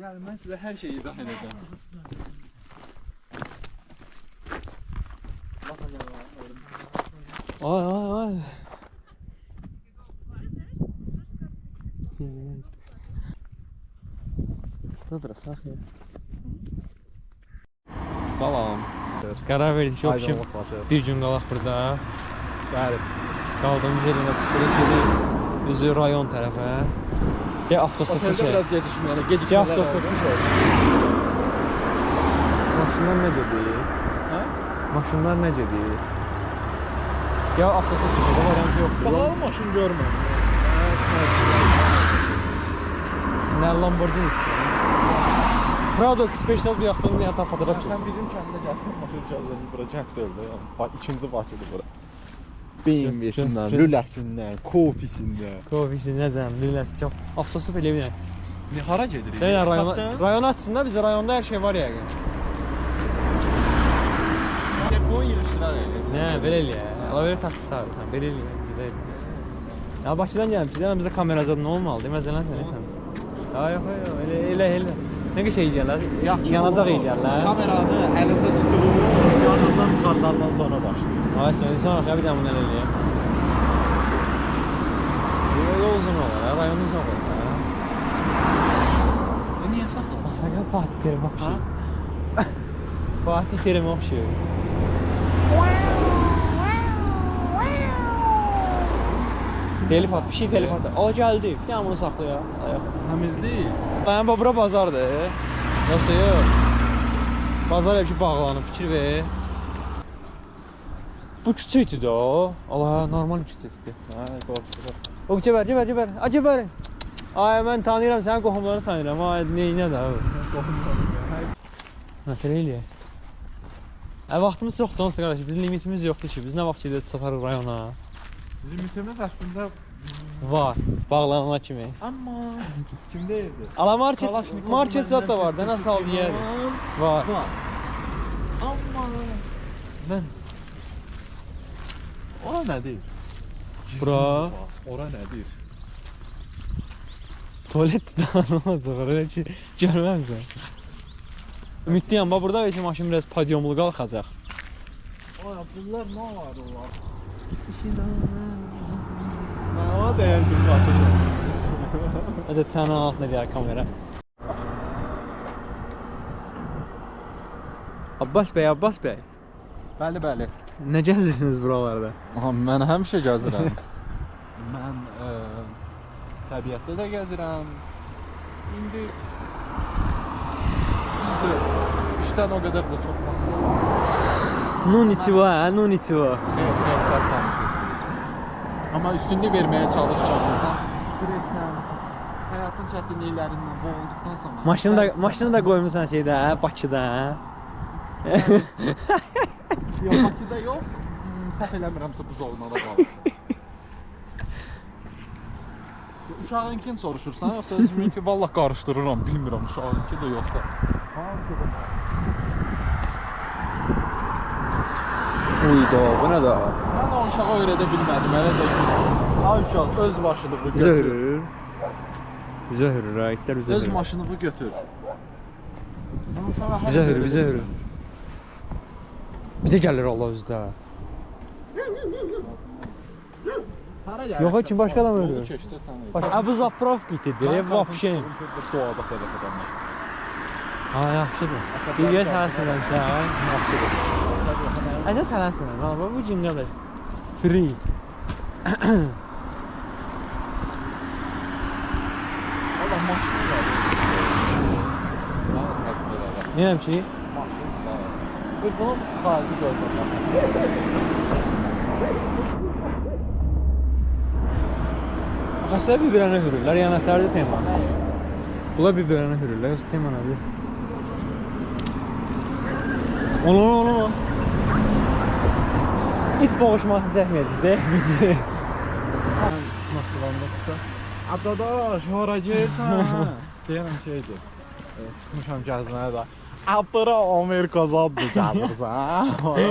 B: Gəl, mən sizə hər şeyi izah edəcəm.
A: Ay ay ay. Dur sax ya.
B: Salam.
A: Qərar verdik ki, bir gün qalaq burada.
B: Bəli.
A: Qaldığımız yerində çıxırıq gedək üzü rayon tərəfə. Gəl avtosatış
B: Oteldə biraz gecikməyələ,
A: Gəl
B: gecikmələr
A: avtosatış Maşınlar necədir?
B: Hə?
A: Maşınlar necədir? Gəl avtosatış da variant yoxdur.
B: Bahalı maşın görmürəm. Hə,
A: Nə Lamborghini istəyirəm? Prado 45'dən bir yaxdan bir yata patara
B: Sən
A: tutsun.
B: bizim kəndə gəlsən, maşın gəlsən, bura kənd deyil də, yəni ikinci Bakıdır bura. BMW-sindən,
A: Göz-
B: lüləsindən, kofisindən.
A: Kofisi necəm, lüləsi çox. Avtosuf elə bir.
B: Ne hara gedirik?
A: Yəni rayon açsınlar, bizə rayonda hər şey var yəqin.
B: Deponu yığışdıraq elə.
A: Nə, belə eləyə. Ala belə taksi çağırırsan, belə eləyə. Gedək. Ya Bakıdan gəlmişik, bizə kamera zadı nə olmalı? Məsələn sən. Ya yox, elə. Nə ki şey eləyərlər? Yanacaq eləyərlər.
B: Kameranı əlində tutduğunu yanından çıxardandan sonra başlayır.
A: Ay sən sonra bir də bunu elə eləyək. Yol uzun olur, rayon uzun olur.
B: Niyə saxladın?
A: Sakın Fatih Terim oxşuyur. Fatih Terim oxşuyur. Telefon, bir şey telefon. O geldi. Bir tane bunu sakla ya.
B: Təmizlik.
A: Ben bura bazardır. Yoksa yok. Bazar hep bağlanıp fikir ver. Bu küçüktü de o. Allah normal küçüktü.
B: Hə, qorxuram.
A: O cəbər. Acəbər. Ay mən tanıyıram, sənin qohumlarını tanıyıram. Ay neyinə də o. Nə belə eləyək. Vaxtımız yoxdur onsuz qardaş. Bizim limitimiz yoxdur ki. Biz nə vaxt gedək satarıq rayona.
B: Limitimiz əslində
A: Var. Bağlanana kimi.
B: amma kimdəydi?
A: Ala
B: Kalaşnikov
A: market zat da var. Nə sal bir yer. Var.
B: Amma mən ora nədir?
A: Bura
B: Ora nədir?
A: tuvalet də olacaq. Öyle ki görməmsən. Ümidliyəm, bax burada heç maşın biraz padyomlu qalxacaq.
B: Ay bunlar nə var olar? Mən ona dəyəndim batırdım.
A: Hadi sənin altına gəl kamera. Abbas bəy.
B: Bəli.
A: Nə gəzirsiniz buralarda?
B: Aha, mən həmişə gəzirəm. Mən təbiətdə də gəzirəm. İndi işdən o qədər də çox
A: Nunitivo, nunitivo.
B: xeyir səhv danışırsınız. Amma üstünlük verməyə çalışıram insan. Stresslə, həyatın çətinliklərindən boğulduqdan sonra.
A: Maşını da qoymusan şeydə, Bakıda.
B: Yox, Bakıda yox. Səhv eləmirəmsə bu zonada qalır. Uşağınkini soruşursan, yoxsa özümünki vallah qarışdırıram, bilmirəm uşağınki də yoxsa.
A: Uydu, bu nə da?
B: Mən o uşağa öyrədə bilmədim, elə də ki. Ha uşaq, öz maşınını
A: Bizə
B: götür.
A: hürür. Bizə hürür, itlər bizə
B: Öz
A: hürür.
B: maşınını götür.
A: Bizə hürür. Bizə gəlir Allah özdə. Yox, kim başqa adam ölür? Bu zapravka idi, vapşen.
B: Doğada xədəf adamlar.
A: Ha, yaxşıdır. Bir yer tələsmirəmsə, yaxşıdır. Əzə tələsmirəm, ha, bu cin qədər. Free.
B: Allah maşını var. Rahat həsb edərlər.
A: Neyəm ki?
B: Maşın var. Bir bunun xarici gözləm.
A: Xəstələr bir-birinə hürürlər, yəni ətərdə tema. Bunlar bir-birinə hürürlər, yoxsa tema nədir? Onu. İt boğuşmaq çəkməyəcək, deyək mi ki?
B: Nasıl anlatsa? Adadaş, hara gelsən? Deyirəm şeydir. Çıxmışam gəzməyə də. Abra Amerika zaddır gəzirsən, hə?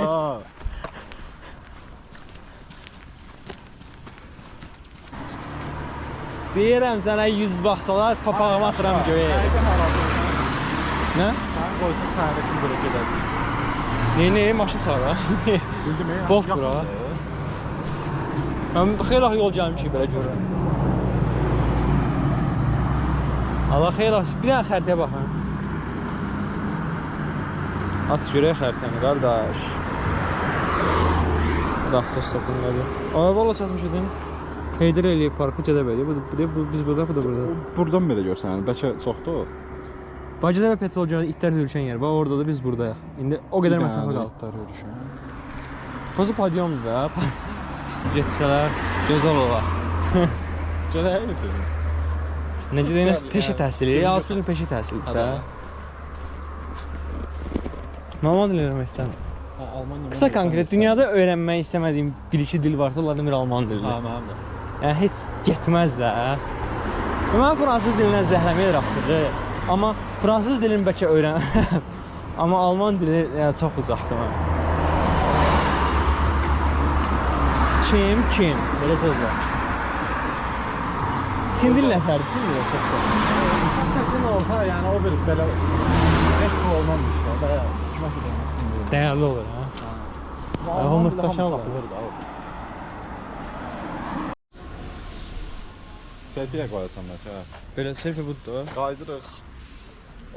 A: Deyirəm sənə 100 baxsalar, papağımı atıram göyə.
B: Həqiqən haradır?
A: Nə?
B: Sən qoysan sənə kim bura gedəcək?
A: Ne, maşın çağıra.
B: Bildim ya.
A: Bolt bura. Mən xeyli yol gəlmişik belə görürəm. Allah xeyir olsun. Bir dənə xəritəyə baxın. At görək xəritəni, qardaş. Bu da avtostopundadır. Valla çatmış edin. Heydər Əliyev Parkı Gədəbəyli. Biz burada, bu da burada.
B: Buradan belə görsən, bəlkə çoxdur.
A: Bacıdəbə petrol gölü itlər hürüşən yer. Bax orada da biz buradayıq. İndi o qədər məsafə qaldı. Pozu padyomdur da. Getsələr gözəl olar.
B: Gedəydi.
A: Necə deyiniz, peşə təhsili, altın peşə təhsilidir də. Alman dili öyrənmək istəmirəm.
B: Almanya.
A: Qısa konkret, dünyada öyrənmək istəmədiyim bir-iki dil varsa, onlardan biri alman dilidir.
B: Mənim də.
A: Yəni heç getməz də. Mən fransız dilindən zəhləmə açığı. Amma fransız dilini bəlkə öyrənərəm. Amma alman dili yəni çox uzaqdır mənə. Kim? Belə söz var. Çin dili nəfərdir, Çin dili çox çox.
B: Səsin olsa, yəni o bir belə rəhbər olmam bir şey. Bayağı kiməsə deməsin.
A: Dəyərli olur, hə?
B: O
A: muhteşem var.
B: Selfie qoyasan bəlkə.
A: Belə selfie budur.
B: Qaydırıq.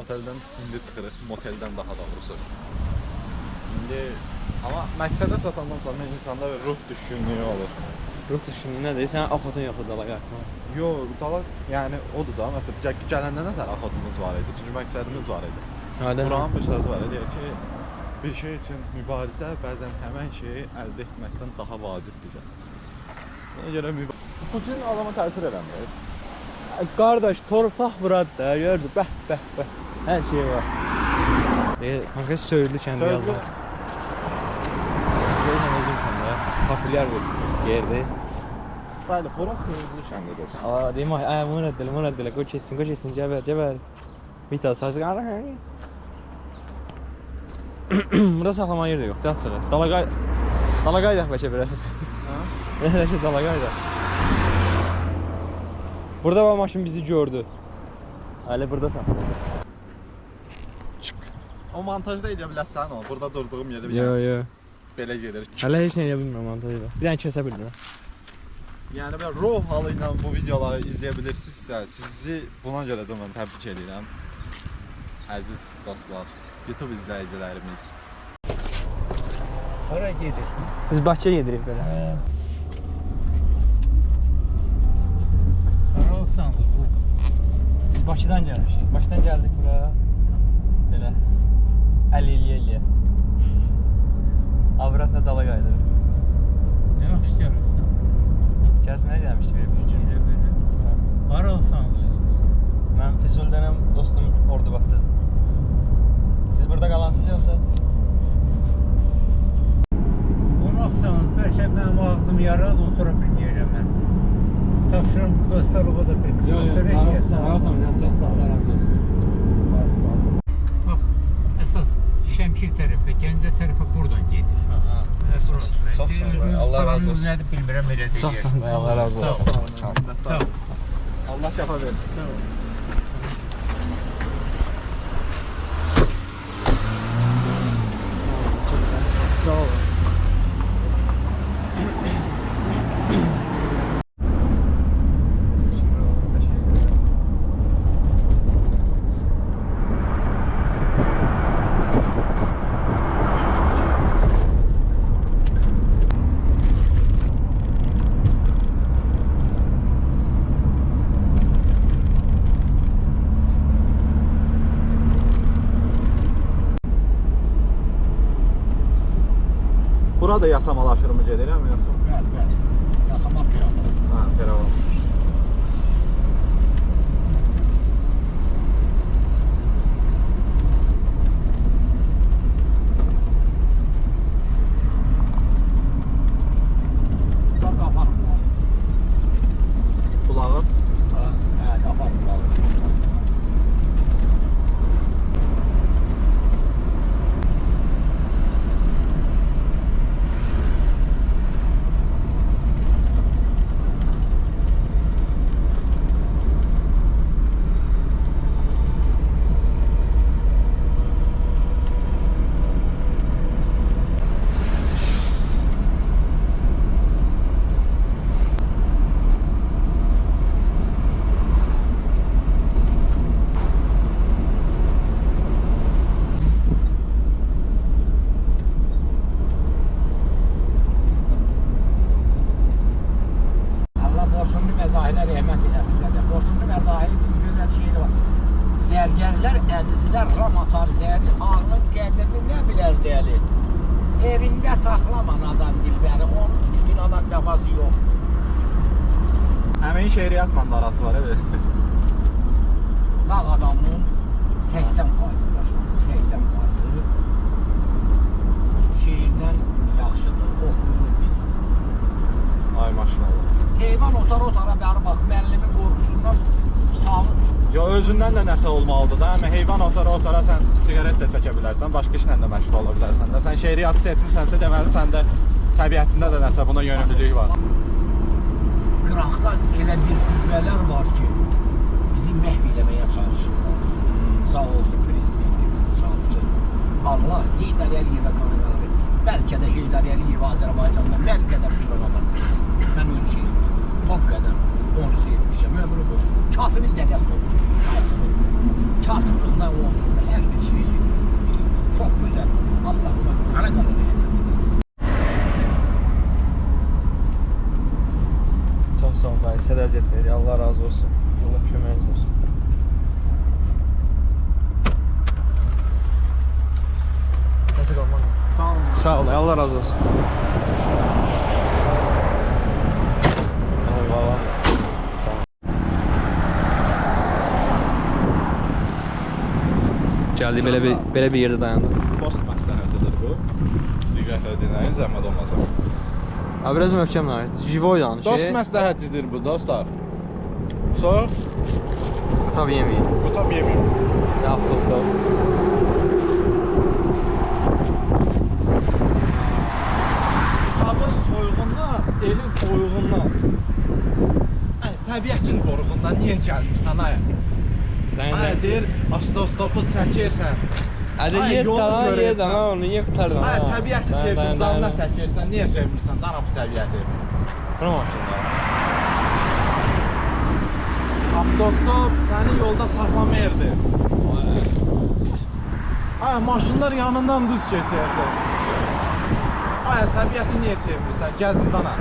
B: Oteldən indi çıxırıq, moteldən daha doğrusu. İndi amma məqsədə çatandan sonra insanda bir ruh düşkünlüyü olur.
A: Ruh düşkünlüyü nədir? Sənin axotun yoxdur dala qayıtmaq.
B: Yox, dala yəni odur da. Məsələn, gələndən nə tər axotumuz var idi. Çünki məqsədimiz var idi. Buranın bir sözü var, deyir ki, bir şey üçün mübarizə bəzən həmən şeyi əldə etməkdən daha vacib bizə. Buna görə bu cür adama təsir eləmir.
A: Qardaş, torpaq buradır da, gördü, bəh. Hər şey var. Konkret Söğüdlü kəndi yazılır. Söğüdlü özümsən də, populyar bir yerdir.
B: Bəli, bura Söğüdlü kəndidir.
A: Deyim, bunu rəddələ, qoy keçsin, gəbər. Bir tane sarsıq, burada saxlama yer də yox, açığı. Dalaqaydaq bəlkə biraz. Bəlkə dalaqaydaq. Burada var maşın bizi gördü. Hələ burada saxlayacaq.
B: Çık. O montajda edə bilərsən o. Burada durduğum yeri
A: Yo.
B: belə gedir.
A: Hələ heç nə edə bilmirəm montajda. Bir dənə kəsə bilmirəm.
B: Yəni belə raw halı ilə bu videoları izləyə bilirsinizsə, sizi buna görə də mən təbrik edirəm. Əziz dostlar, YouTube izləyicilərimiz.
C: Hara gedirsiniz?
A: Biz Bakıya gedirik belə.
C: Hara olsanız bu?
A: Biz Bakıdan gəlmişik. Bakıdan gəldik bura. Belə. Əliyə. Avratla dala qayıdırıq.
C: Ne yaxşı gəlirsən?
A: Gəzməyə gəlmişdik bir gün.
C: Hara olsanız özünüz?
A: Mən Füzuli'dənəm, dostum Ordubaddadır. Siz burada qalansınız yoxsa?
C: Olmaqsanız bəlkə mənim ağzım yaradı, otura bilməyəcəm mən. Tapşırım bu dostlarıma da bir qısmət törək yəsən.
A: Çox sağ ol, razı olsun.
C: Bax, əsas Şəmkir tərəfə, Gəncə tərəfə buradan gedir.
A: Çox sağ ol, Allah razı olsun.
C: Nədir bilmirəm, elə deyir.
A: Çox sağ ol, Allah razı olsun.
C: Sağ ol.
B: Allah şəfa versin.
C: Sağ ol.
A: Sağ ol.
B: Burada yasamalaşır mı gedirəm yoxsa?
C: Bəli. Yasamaq yox.
B: Ha, belə olmuş.
C: Buradan qaparım.
B: Kulağı.
C: Qaparım. Borsunlu məzahirə rəhmət eləsin dədə. Borsunlu məzahir gözəl şeiri var. Zərgərlər, əzizlər, ramatar zəri, ağlın qədrini nə bilər dəli. Evində saxlama nadan dilbəri, onun bir adam qəfası yoxdur.
B: Həmin şeiriyyatla da arası var, evet.
C: Dağ adamının 80% yaşanır, 80%. yaxşıdır, oxuyuruq biz.
B: Ay maşallah.
C: Heyvan otara bəri bax, müəllimin qorxusundan kitabı.
B: Ya özündən də nəsə olmalıdır da. Həm heyvan otara sən siqaret də çəkə bilərsən, başqa işlə də məşğul ola bilərsən də. Sən şeiriyyatı seçmisənsə deməli səndə təbiətində də nəsə buna yönümlülük var.
C: Qıraqdan elə bir qüvvələr var ki, bizi məhv eləməyə çalışırlar. Sağ olsun prezidentimiz çalışır. Allah Heydər Əliyevə qaynağı, bəlkə də Heydər Əliyev Azərbaycanda mən qədər sevən adam. Mən öz şeyim, o qədər onu sevmişəm, ömrü bu. Kasımın dədəsi olmuş, kasımlıqla olduğunda hər bir şeyi çox gözəl. Allah ona qara qara rəhmət edilsin.
A: Çox sağ ol, sizə də əziyyət verir. Allah razı olsun. Allah köməyiniz olsun. Nəsə qalmadı.
B: Sağ olun.
A: Sağ ol, Allah razı olsun. Eyvallah. Sağ ol. Gəldik belə bir yerdə dayandıq.
B: Post məsləhətidir bu. Diqqət edin, zəhmət olmasa.
A: Abi biraz möhkəm var. Jivoy danış.
B: Dost məsləhətidir bu, dostlar. Soğuk,
A: Tabii yemeği.
B: bu tam yemin.
A: Ne avtosta?
B: Kitabın soyuğundan, elin soyuğundan. Təbiətin qoruğundan niyə gəlmirsən ay? Ay deyir, avtostopu çəkirsən.
A: Hadi
B: Ay,
A: yer
B: yolu
A: dana, yer
B: görürsən.
A: dana, onu yer qurtardan.
B: Ay təbiəti sevdin, canına çəkirsən, niyə sevmirsən dana bu təbiəti?
A: Buna maşında.
B: Avtostop səni yolda saxlamayırdı. Ay maşınlar yanından düz keçirdi. Ay təbiəti niyə sevmirsən? Gəzin dana.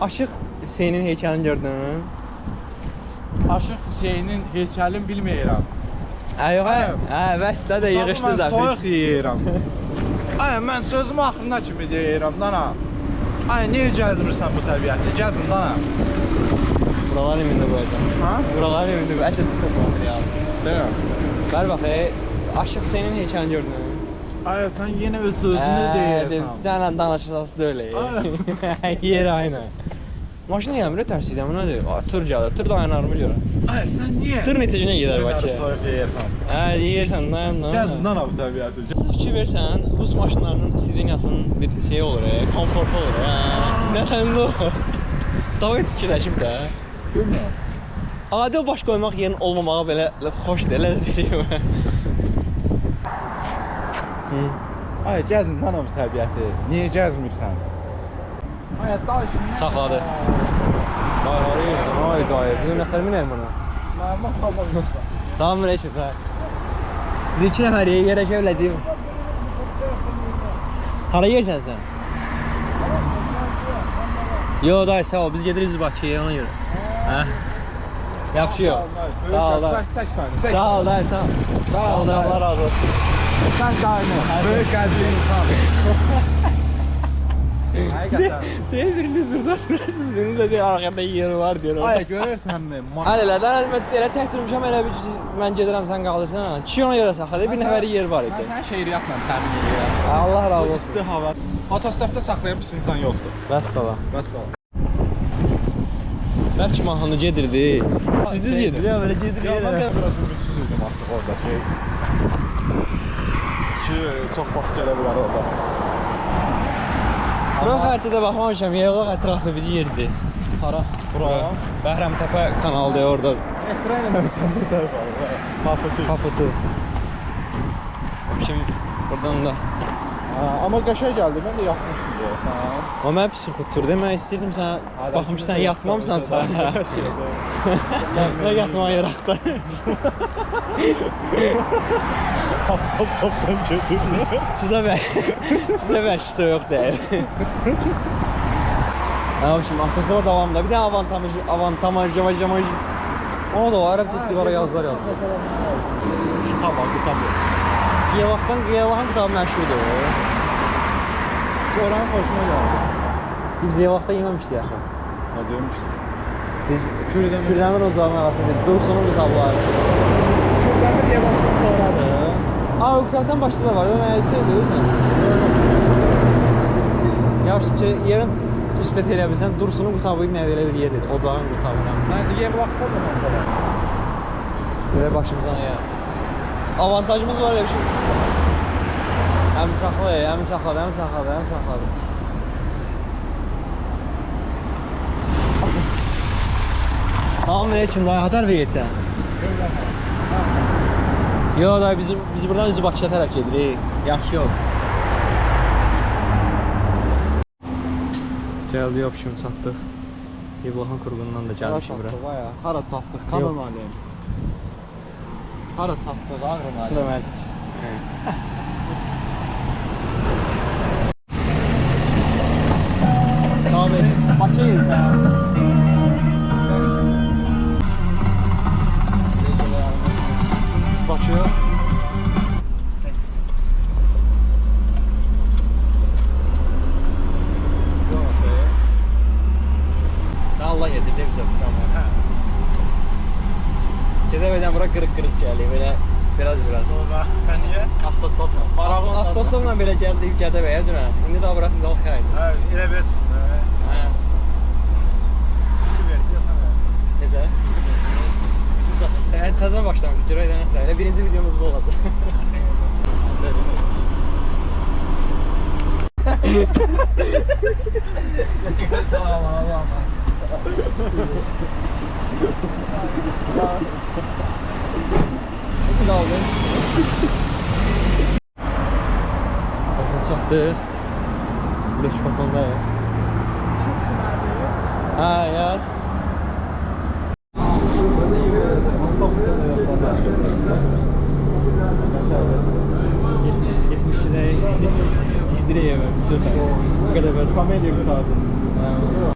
A: Aşıq Hüseynin heykəlini gördün.
B: Aşıq Hüseynin heykəlini bilməyirəm.
A: Yox, vəsdə də yığışdı da.
B: Mən soyuq yeyirəm. Ay, mən sözümü axırına kimi deyirəm, dana. Ay, niyə gəzmirsən bu təbiəti? Gəzin, dana.
A: Buralar emində qoyacaq.
B: Ha?
A: Buralar emində qoyacaq. Əsl tutmadır ya.
B: Deyirəm.
A: Bəli bax, Aşıq Hüseynin heykəlini gördün.
B: Ay, sən yenə öz sözünü deyirsən.
A: Sənlə danışırsan da öyle. Yer aynı. Maşını yəmir tərsidən, bu nədir? Tır gəlir, tır dayanarmı görə?
B: Ay, sən niyə?
A: Tır neçə günə gedər Bakı?
B: Soyuq yeyirsən.
A: Yeyirsən, dayan.
B: Gəzin, dana bu təbiəti.
A: Siz fikir versən, Rus maşınlarının sideniyasının bir şey olur, komfortu olur. Nədən o? Sovet fikirləşib də.
B: Bilmirəm.
A: Adi o baş qoymaq yerin olmamağa belə xoşdur, ləzzət edir.
B: Ay, gəzin, dana bu təbiəti. Niyə gəzmirsən? Ay, daşın.
A: Saxladı. Dayıları yersən, ay dayı. Bizim nəfər minəyim buna.
B: Mənim xalqım.
A: Salam əleykum. Biz 2 nəfər yerləşə biləcəyik. Hara yersən sən? Yo dayı sağ ol, biz gedirik Bakıya ona görə. Hə? Yaxşı yox. Sağ ol dayı.
B: Çək məni, çək.
A: Sağ ol dayı, sağ ol. Sağ ol dayı, Allah razı olsun.
B: Sən dayını, böyük qəlbli insan. Həqiqətən.
A: Deyir birini zırdan siziniz də deyir, arxada yeri var deyir.
B: Ay, görürsənmi?
A: Hələ də elə tək durmuşam, elə bir mən gedirəm, sən qalırsan. Kişi ona görə saxladı, bir nəfəri yer var idi.
B: Mən səni şeiriyyatla təmin edirəm.
A: Allah razı
B: Bu
A: olsun.
B: isti hava. Otostopda saxlayan bir insan yoxdur.
A: Vəssalam.
B: Vəssalam.
A: Bəlkə mahnı gedirdi. Düz gedir ya, belə gedir.
B: Ya mən biraz ümidsiz idim artıq orada şey. Çox vaxt gələ bilər orada.
A: Bura xəritədə baxmamışam, yağlıq ətrafı bir yerdir.
B: Hara? Bura?
A: Bəhrəmtəpə kanalıdır orada.
B: Ekran ilə sən bu səhv var. Paputu.
A: Paputu. Şimdi buradan da.
B: Amma qəşəng gəldi, mən də yatmışdım deyəsən.
A: Amma mən pis yuxutdur demək istəyirdim sən. Baxım ki sən yatmamısansa. Nə yatmağa yer axtar.
B: Avtostopdan keçirsin.
A: Sizə bəlkə soyuq deyil. Şimdi avtostopa davamında bir dənə avantamaj. Ona da var, hep divara yazılar yazılır.
B: Tamam, kitab yok.
A: Yevaqdan kitabı məşhurdur.
B: Oranın hoşuna geldi.
A: Biz Yevaqda yeməmişdik axı.
B: Ha, demiştim.
A: Biz Kürdəmir ocağının arasında bir Dursunun kitabları.
B: Kürdəmir Yevaqdan sonradır.
A: Aa, Ukutap'tan başta da var. Neyse değil mi? Yaxşı, yerin üsbət elə bilsən, Dursunun qutabı nə elə bir yerdir, ocağın qutabı.
B: Nəysə, Yevlaxda da var.
A: Böyle başımıza ya. Avantajımız var ya bir şey. Hem saxla, hem saxladı, hem saxladı, hem saxladı. Salam aleyküm, dayı hatar ver geçsən. Yo dayı, biz buradan üzü Bakıya tərəf gedirik. Yaxşı yol. Gəldi, yapışım çatdıq. Yevlaxın qurğundan da gəlmişik bura.
B: Hara çatdıq? Kanan Ali. Hara çatdıq? Ağrın Ali.
A: Romantik. Salam aleyküm. Bakıya gedirsən? Bakıya. Allah yedirdi bizə bu kamera. Gedəmədən bura qırıq-qırıq gəlir, belə biraz.
B: Ben niye? Avtostopla.
A: Avtostopla belə gəldik Gədəbəyə dünən. İndi də buraxım qalxaydı.
B: Ha, elə versiniz.
A: Hə.
B: İki versiniz yapsana.
A: Necə? Təzə başlamışıq, görək də nəsə. Elə birinci videomuz bu oldu.
B: Tamam.
A: Nasıl kaldı? Bakın çatdıq. Beş bakalım da ya. Ha yaz.
B: Avtobüste de yapacağız.
A: 70'de Ciddire'ye bak süper. Bu kadar basit.
B: Kamelya kurtardım.
A: Ha.